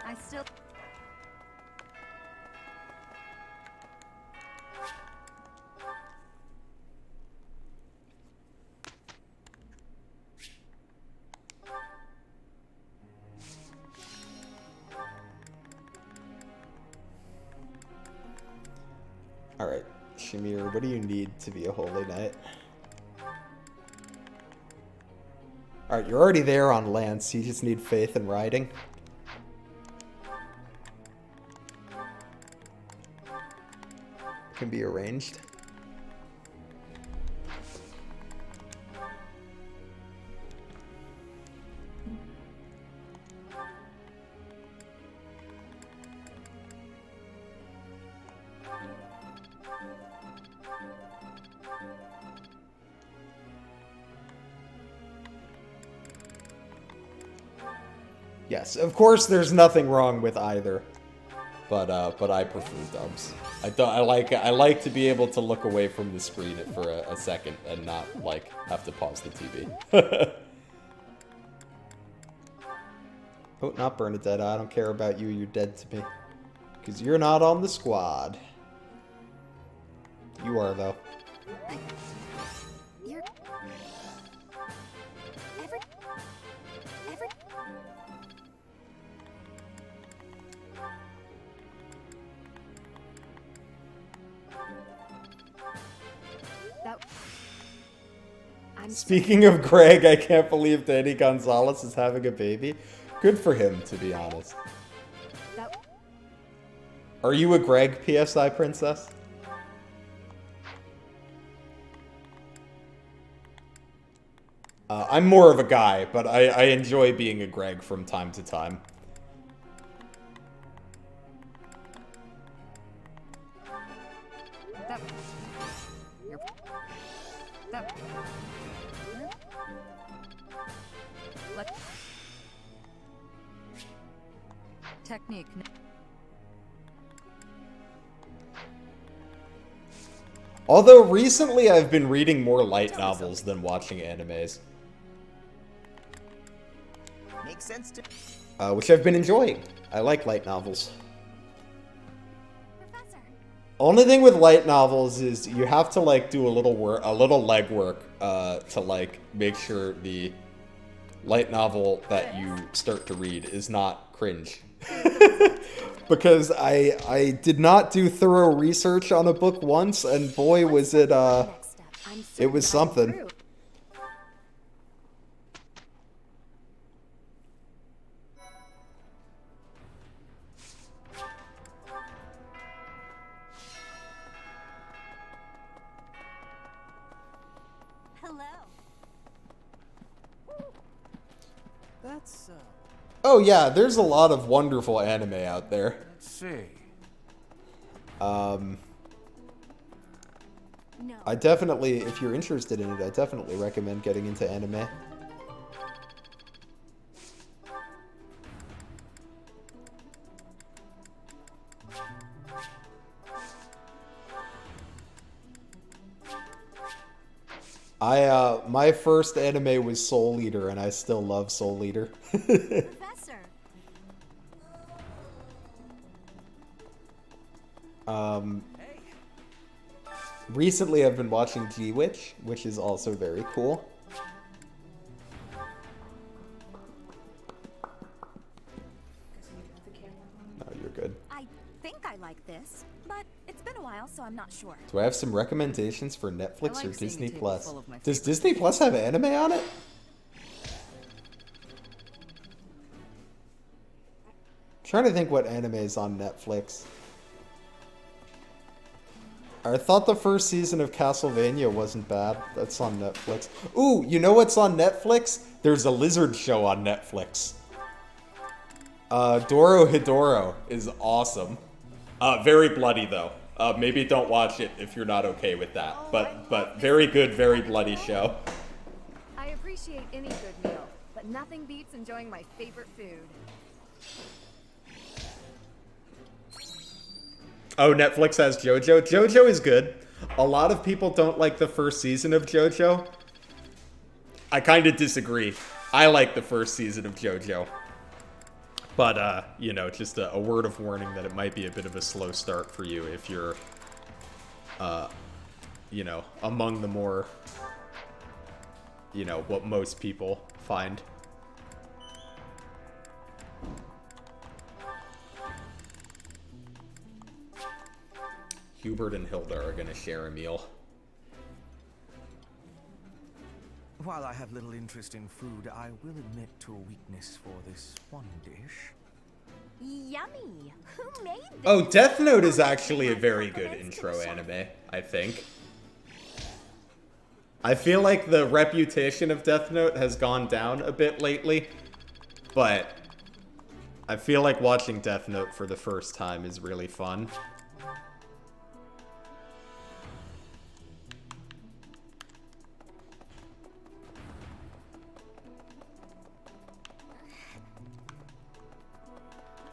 S6: I still...
S1: Alright, Shamir, what do you need to be a holy knight? Alright, you're already there on Lance, you just need faith in riding. Can be arranged. Yes, of course there's nothing wrong with either. But I prefer dubs. I like to be able to look away from the screen for a second and not like have to pause the TV. Oh, not Bernadette. I don't care about you. You're dead to me. Because you're not on the squad. You are, though.
S12: You're... Every...
S1: Speaking of Greg, I can't believe Danny Gonzalez is having a baby. Good for him, to be honest. Are you a Greg PSI princess? I'm more of a guy, but I enjoy being a Greg from time to time.
S6: Technique.
S1: Although recently I've been reading more light novels than watching animes.
S11: Makes sense to...
S1: Which I've been enjoying. I like light novels. Only thing with light novels is you have to like do a little legwork to like make sure the light novel that you start to read is not cringe. Because I did not do thorough research on a book once, and boy was it it was something.
S11: That's,
S1: Oh yeah, there's a lot of wonderful anime out there.
S11: let's see.
S1: I definitely, if you're interested in it, I definitely recommend getting into anime. My first anime was Soul Eater, and I still love Soul Eater.
S12: Professor.
S1: Recently I've been watching G-Witch, which is also very cool. No, you're good.
S12: I think I like this, but it's been a while, so I'm not sure.
S1: Do I have some recommendations for Netflix or
S11: like seeing
S1: Disney
S11: a table
S1: Plus?
S11: full of my
S1: Does Disney Plus have anime on it? Trying to think what anime is on Netflix. I thought the first season of Castlevania wasn't bad. That's on Netflix. Ooh, you know what's on Netflix? There's a lizard show on Netflix. Doro Hidoro is awesome. Very bloody though. Maybe don't watch it if you're not okay with that. But very good, very bloody show.
S2: I appreciate any good meal, but nothing beats enjoying my favorite food.
S1: Oh, Netflix has JoJo. JoJo is good. A lot of people don't like the first season of JoJo. I kind of disagree. I like the first season of JoJo. But, you know, just a word of warning that it might be a bit of a slow start for you if you're, you know, among the more, you know, what most people find. Hubert and Hilda are gonna share a meal.
S9: While I have little interest in food, I will admit to a weakness for this one dish.
S12: Yummy! Who made this?
S1: Oh, Death Note is actually a very good intro anime, I think. I feel like the reputation of Death Note has gone down a bit lately, but I feel like watching Death Note for the first time is really fun.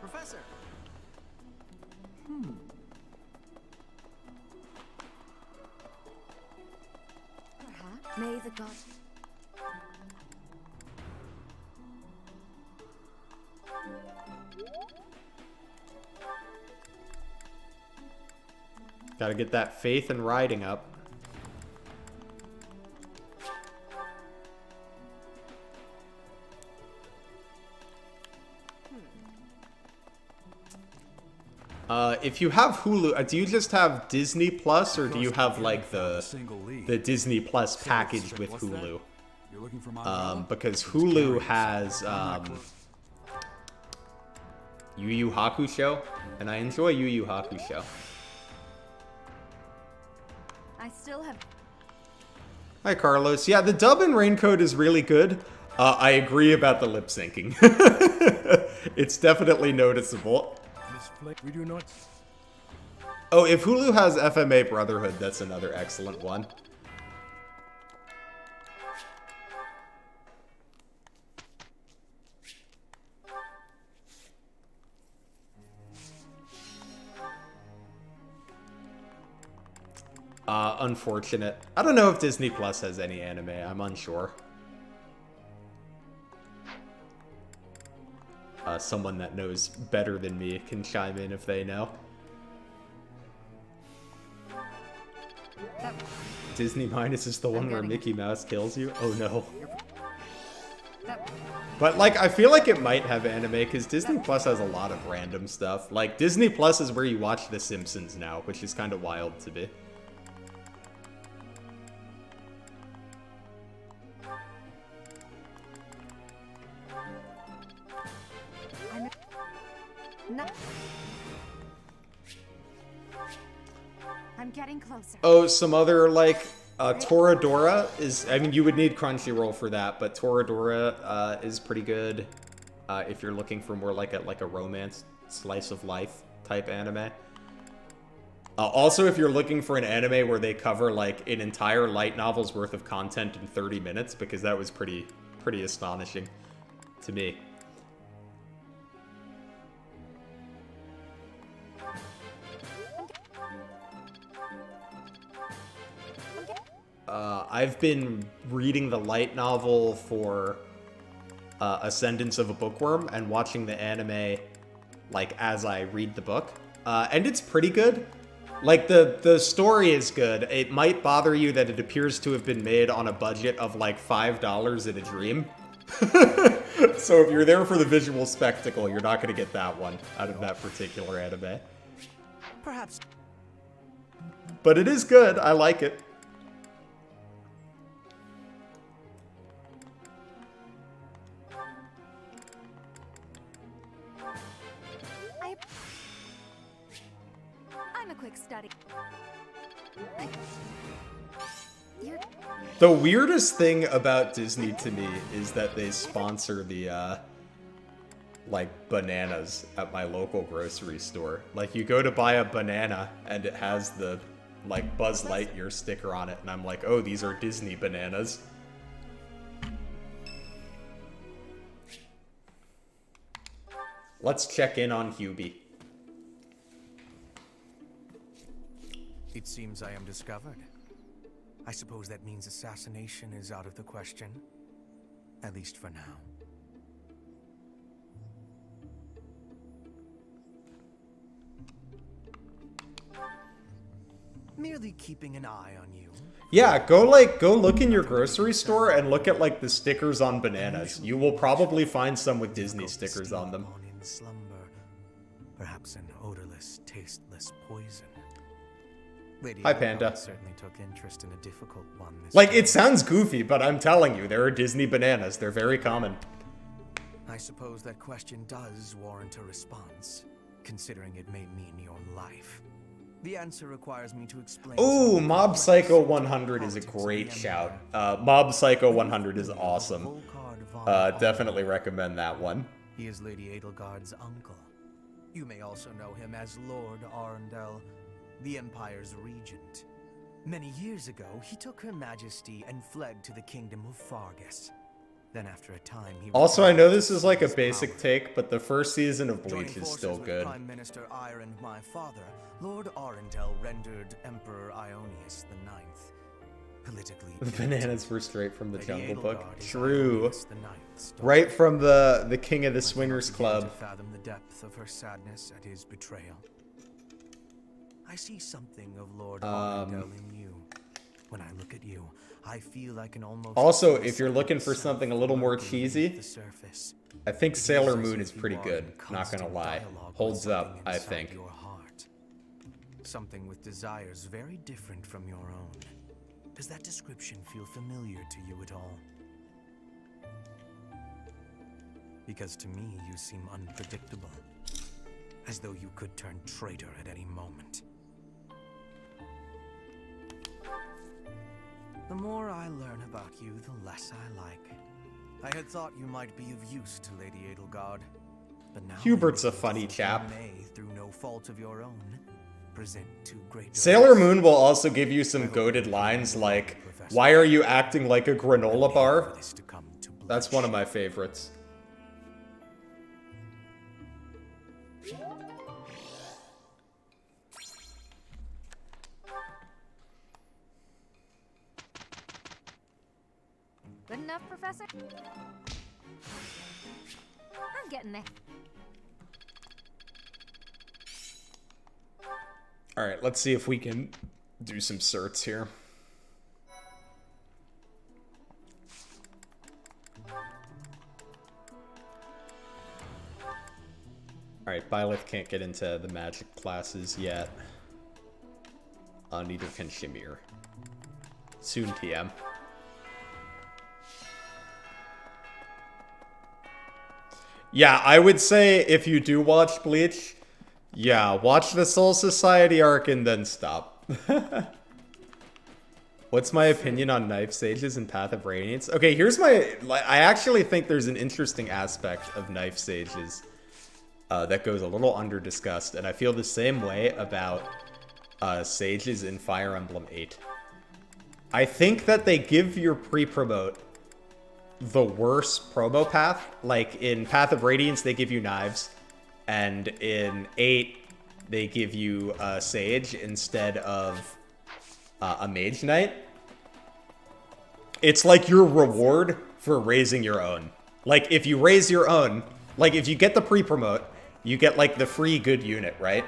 S11: Professor.
S6: May the god...
S1: Gotta get that faith and riding up. If you have Hulu, do you just have Disney Plus, or do you have like the Disney Plus package with Hulu? Because Hulu has Yu Yu Hakusho, and I enjoy Yu Yu Hakusho.
S6: I still have...
S1: Hi, Carlos. Yeah, the dub in Raincoat is really good. I agree about the lip syncing. It's definitely noticeable.
S10: We do not...
S1: Oh, if Hulu has FMA Brotherhood, that's another excellent one. Unfortunate. I don't know if Disney Plus has any anime. I'm unsure. Someone that knows better than me can chime in if they know. Disney Minus is the one where Mickey Mouse kills you? Oh no. But, like, I feel like it might have anime, because Disney Plus has a lot of random stuff. Like, Disney Plus is where you watch The Simpsons now, which is kind of wild to me.
S2: I'm getting closer.
S1: Oh, some other, like, Toradora is, I mean, you would need Crunchyroll for that, but Toradora is pretty good if you're looking for more like a romance slice of life type anime. Also, if you're looking for an anime where they cover like an entire light novel's worth of content in 30 minutes, because that was pretty astonishing to me. I've been reading the light novel for Ascendance of a Bookworm and watching the anime like as I read the book. And it's pretty good. Like, the story is good. It might bother you that it appears to have been made on a budget of like $5 in a dream. So if you're there for the visual spectacle, you're not going to get that one out of that particular anime.
S9: Perhaps.
S1: But it is good. I like it.
S12: I'm a quick study.
S1: The weirdest thing about Disney to me is that they sponsor the, like, bananas at my local grocery store. Like, you go to buy a banana, and it has the, like, Buzz Lightyear sticker on it, and I'm like, oh, these are Disney bananas. Let's check in on Hubie.
S9: It seems I am discovered. I suppose that means assassination is out of the question. At least for now. Merely keeping an eye on you.
S1: Yeah, go look in your grocery store and look at, like, the stickers on bananas. You will probably find some with Disney stickers on them.
S9: In slumber, perhaps an odorless, tasteless poison. Lady
S1: Hi, Panda.
S9: Certainly took interest in a difficult one.
S1: Like, it sounds goofy, but I'm telling you, there are Disney bananas. They're very common.
S9: I suppose that question does warrant a response, considering it may mean your life. The answer requires me to explain.
S1: Ooh, Mob Psycho 100 is a great shout. Mob Psycho 100 is awesome. Definitely recommend that one.
S9: He is Lady Edelgard's uncle. You may also know him as Lord Arundel, the Empire's regent. Many years ago, he took Her Majesty and fled to the kingdom of Fargus. Then after a time, he
S1: also, I know this is like a basic take, but the first season of Bleach is still good.
S9: Prime Minister Ire and my father, Lord Arundel rendered Emperor Ionius IX politically.
S1: The bananas were straight from the Jungle Book. True. Right from the King of the Swingers Club.
S9: To fathom the depth of her sadness at his betrayal. I see something of Lord Arundel in you. When I look at you, I feel like an almost.
S1: Also, if you're looking for something a little more cheesy, I think Sailor Moon is pretty good. Not gonna lie, holds up. I think.
S9: Your heart. Something with desires very different from your own. Does that description feel familiar to you at all? Because to me, you seem unpredictable, as though you could turn traitor at any moment. The more I learn about you, the less I like. I had thought you might be of use to Lady Edelgard, but now
S1: Hubert's a funny chap.
S9: You may, through no fault of your own, present too great.
S1: Sailor Moon will also give you some goated lines like, "Why are you acting like a granola bar?" That's one of my favorites.
S2: Good enough, Professor? I'm getting there.
S1: Alright, let's see if we can do some certs here. Alright, Byleth can't get into the magic classes yet. Neither can Shamir. Soon TM. Yeah, I would say if you do watch Bleach, yeah, watch the Soul Society arc and then stop. What's my opinion on Knife Sages and Path of Radiance? Okay, here's my... I actually think there's an interesting aspect of Knife Sages that goes a little under-discussed, and I feel the same way about Sages in Fire Emblem 8. I think that they give your pre-promote the worst promo path. Like, in Path of Radiance, they give you knives, and in 8, they give you a Sage instead of a Mage Knight. It's like your reward for raising your own. Like, if you raise your own, like, if you get the pre-promote, you get, like, the free good unit, right?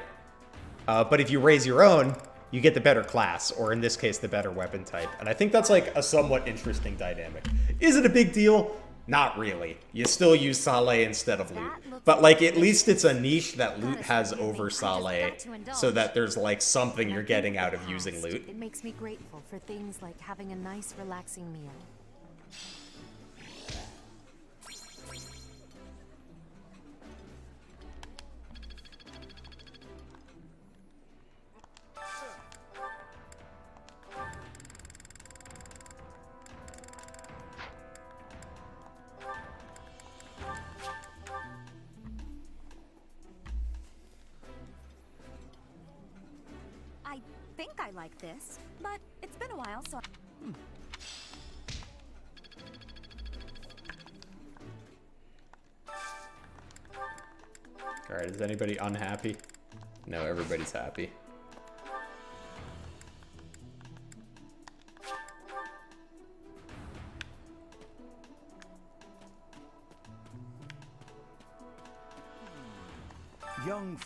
S1: But if you raise your own, you get the better class, or in this case, the better weapon type. And I think that's, like, a somewhat interesting dynamic. Is it a big deal? Not really. You still use Sale instead of loot. But, like, at least it's a niche that loot has over Sale, so that there's, like, something you're getting out of using loot.
S2: It makes me grateful for things like having a nice, relaxing meal.
S12: I think I like this, but it's been a while, so...
S1: Alright, is anybody unhappy? No, everybody's happy.
S7: Young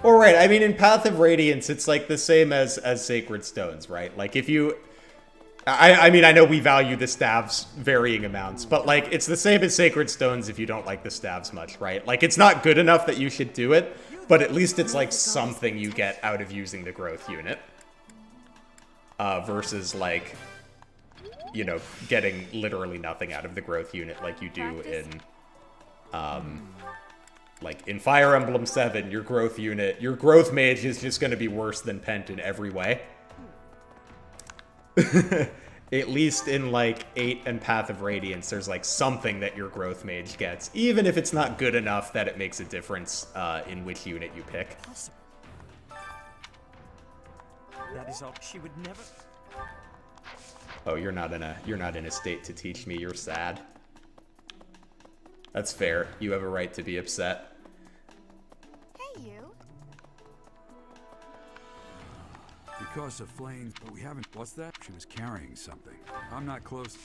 S1: Well, right, I mean, in Path of Radiance, it's like the same as Sacred Stones, right? Like, if you... I mean, I know we value the staves varying amounts, but, like, it's the same as Sacred Stones if you don't like the staves much, right? Like, it's not good enough that you should do it, but at least it's, like, something you get out of using the growth unit. Versus, like, you know, getting literally nothing out of the growth unit like you do in... like, in Fire Emblem 7, your growth unit, your growth mage is just going to be worse than Pent in every way. At least in, like, 8 and Path of Radiance, there's, like, something that your growth mage gets, even if it's not good enough that it makes a difference in which unit you pick.
S5: That is all. She would never...
S1: Oh, you're not in a state to teach me. You're sad. That's fair. You have a right to be upset.
S12: Hey, you.
S7: Because of flames, but we haven't... What's that? She was carrying something. I'm not close.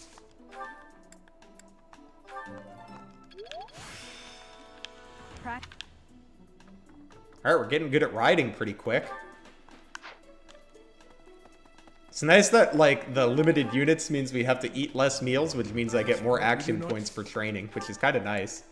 S1: Alright, we're getting good at riding pretty quick. It's nice that, like, the limited units means we have to eat less meals, which means I get more action points for training, which is kind of nice.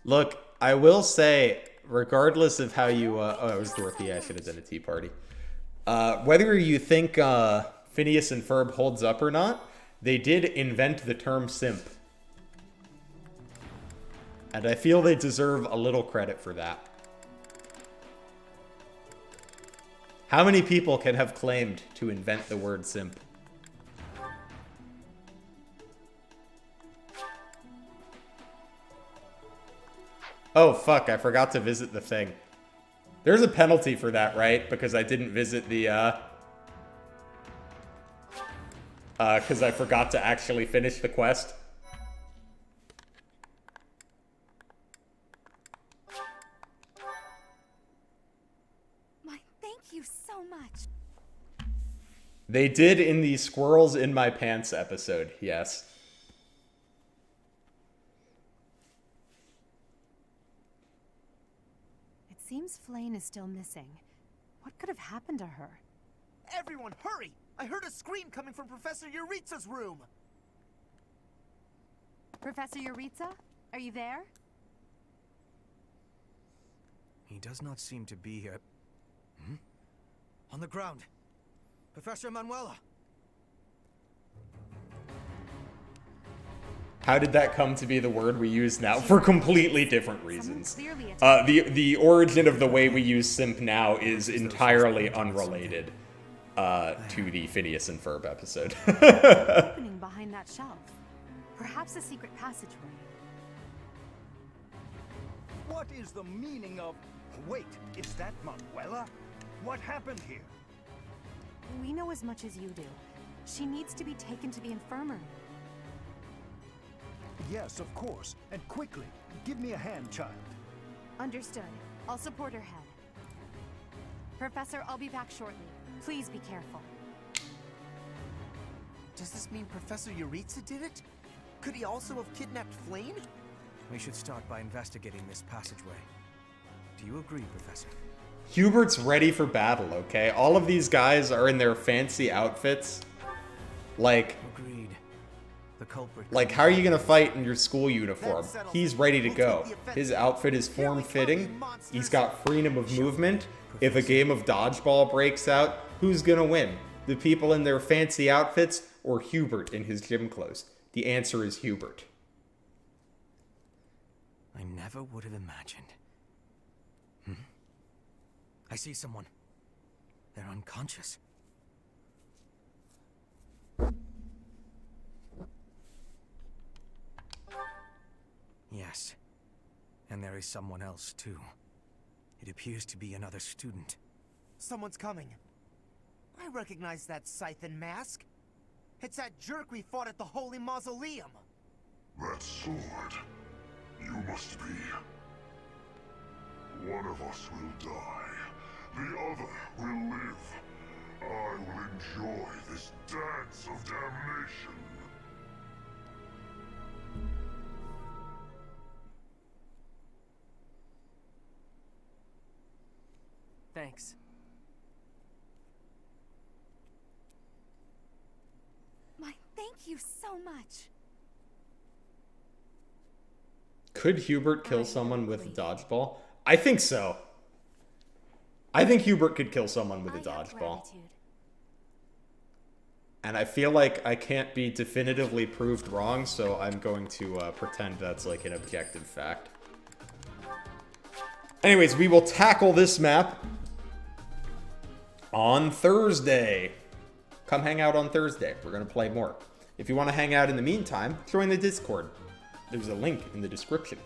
S1: Look, I will say, regardless of how you, oh, it was Dorothea, I should have done a tea party. Whether you think, Phineas and Ferb holds up or not, they did invent the term simp. And I feel they deserve a little credit for that. How many people can have claimed to invent the word simp? Oh, fuck, I forgot to visit the thing. There's a penalty for that, right? Because I didn't visit the, because I forgot to actually finish the quest.
S2: so much.
S1: They did in the Squirrels in My Pants episode, yes.
S2: It seems Flame is still missing. What could have happened to her?
S9: Everyone, hurry! I heard a scream coming from Professor Yuritsa's room!
S2: Professor Yuritsa? Are you there?
S9: He does not seem to be here. On the ground. Professor Manuela!
S1: How did that come to be the word we use now? For completely different reasons. The origin of the way we use simp now is entirely unrelated to the Phineas and Ferb episode.
S2: Opening behind that shelf. Perhaps a secret passageway.
S13: What is the meaning of... Wait, is that Manuela? What happened here?
S2: We know as much as you do. She needs to be taken to the infirmary.
S13: Yes, of course. And quickly. Give me a hand, child.
S2: Understood. I'll support her head. Professor, I'll be back shortly. Please be careful.
S9: Does this mean Professor Yuritsa did it? Could he also have kidnapped Flame? We should start by investigating this passageway. Do you agree, Professor?
S1: Hubert's ready for battle, okay? All of these guys are in their fancy outfits. Like...
S9: Agreed. The culprit...
S1: Like, how are you gonna fight in your school uniform? He's ready to go. His outfit is form-fitting. He's got freedom of movement. If a game of dodgeball breaks out, who's gonna win? The people in their fancy outfits or Hubert in his gym clothes? The answer is Hubert.
S9: I never would have imagined. I see someone. They're unconscious. Yes. And there is someone else, too. It appears to be another student. Someone's coming. I recognize that Scythen mask. It's that jerk we fought at the Holy Mausoleum.
S14: That sword. You must be. One of us will die. The other will live. I will enjoy this dance of damnation.
S11: Thanks.
S2: Thank you so much.
S1: Could Hubert kill someone with a dodgeball? I think so. I think Hubert could kill someone with a dodgeball. And I feel like I can't be definitively proved wrong, so I'm going to pretend that's like an objective fact. Anyways, we will tackle this map on Thursday. Come hang out on Thursday. We're going to play more. If you want to hang out in the meantime, join the Discord. There's a link in the description.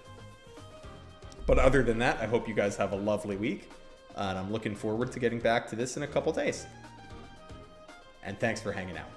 S1: But other than that, I hope you guys have a lovely week. And I'm looking forward to getting back to this in a couple days. And thanks for hanging out.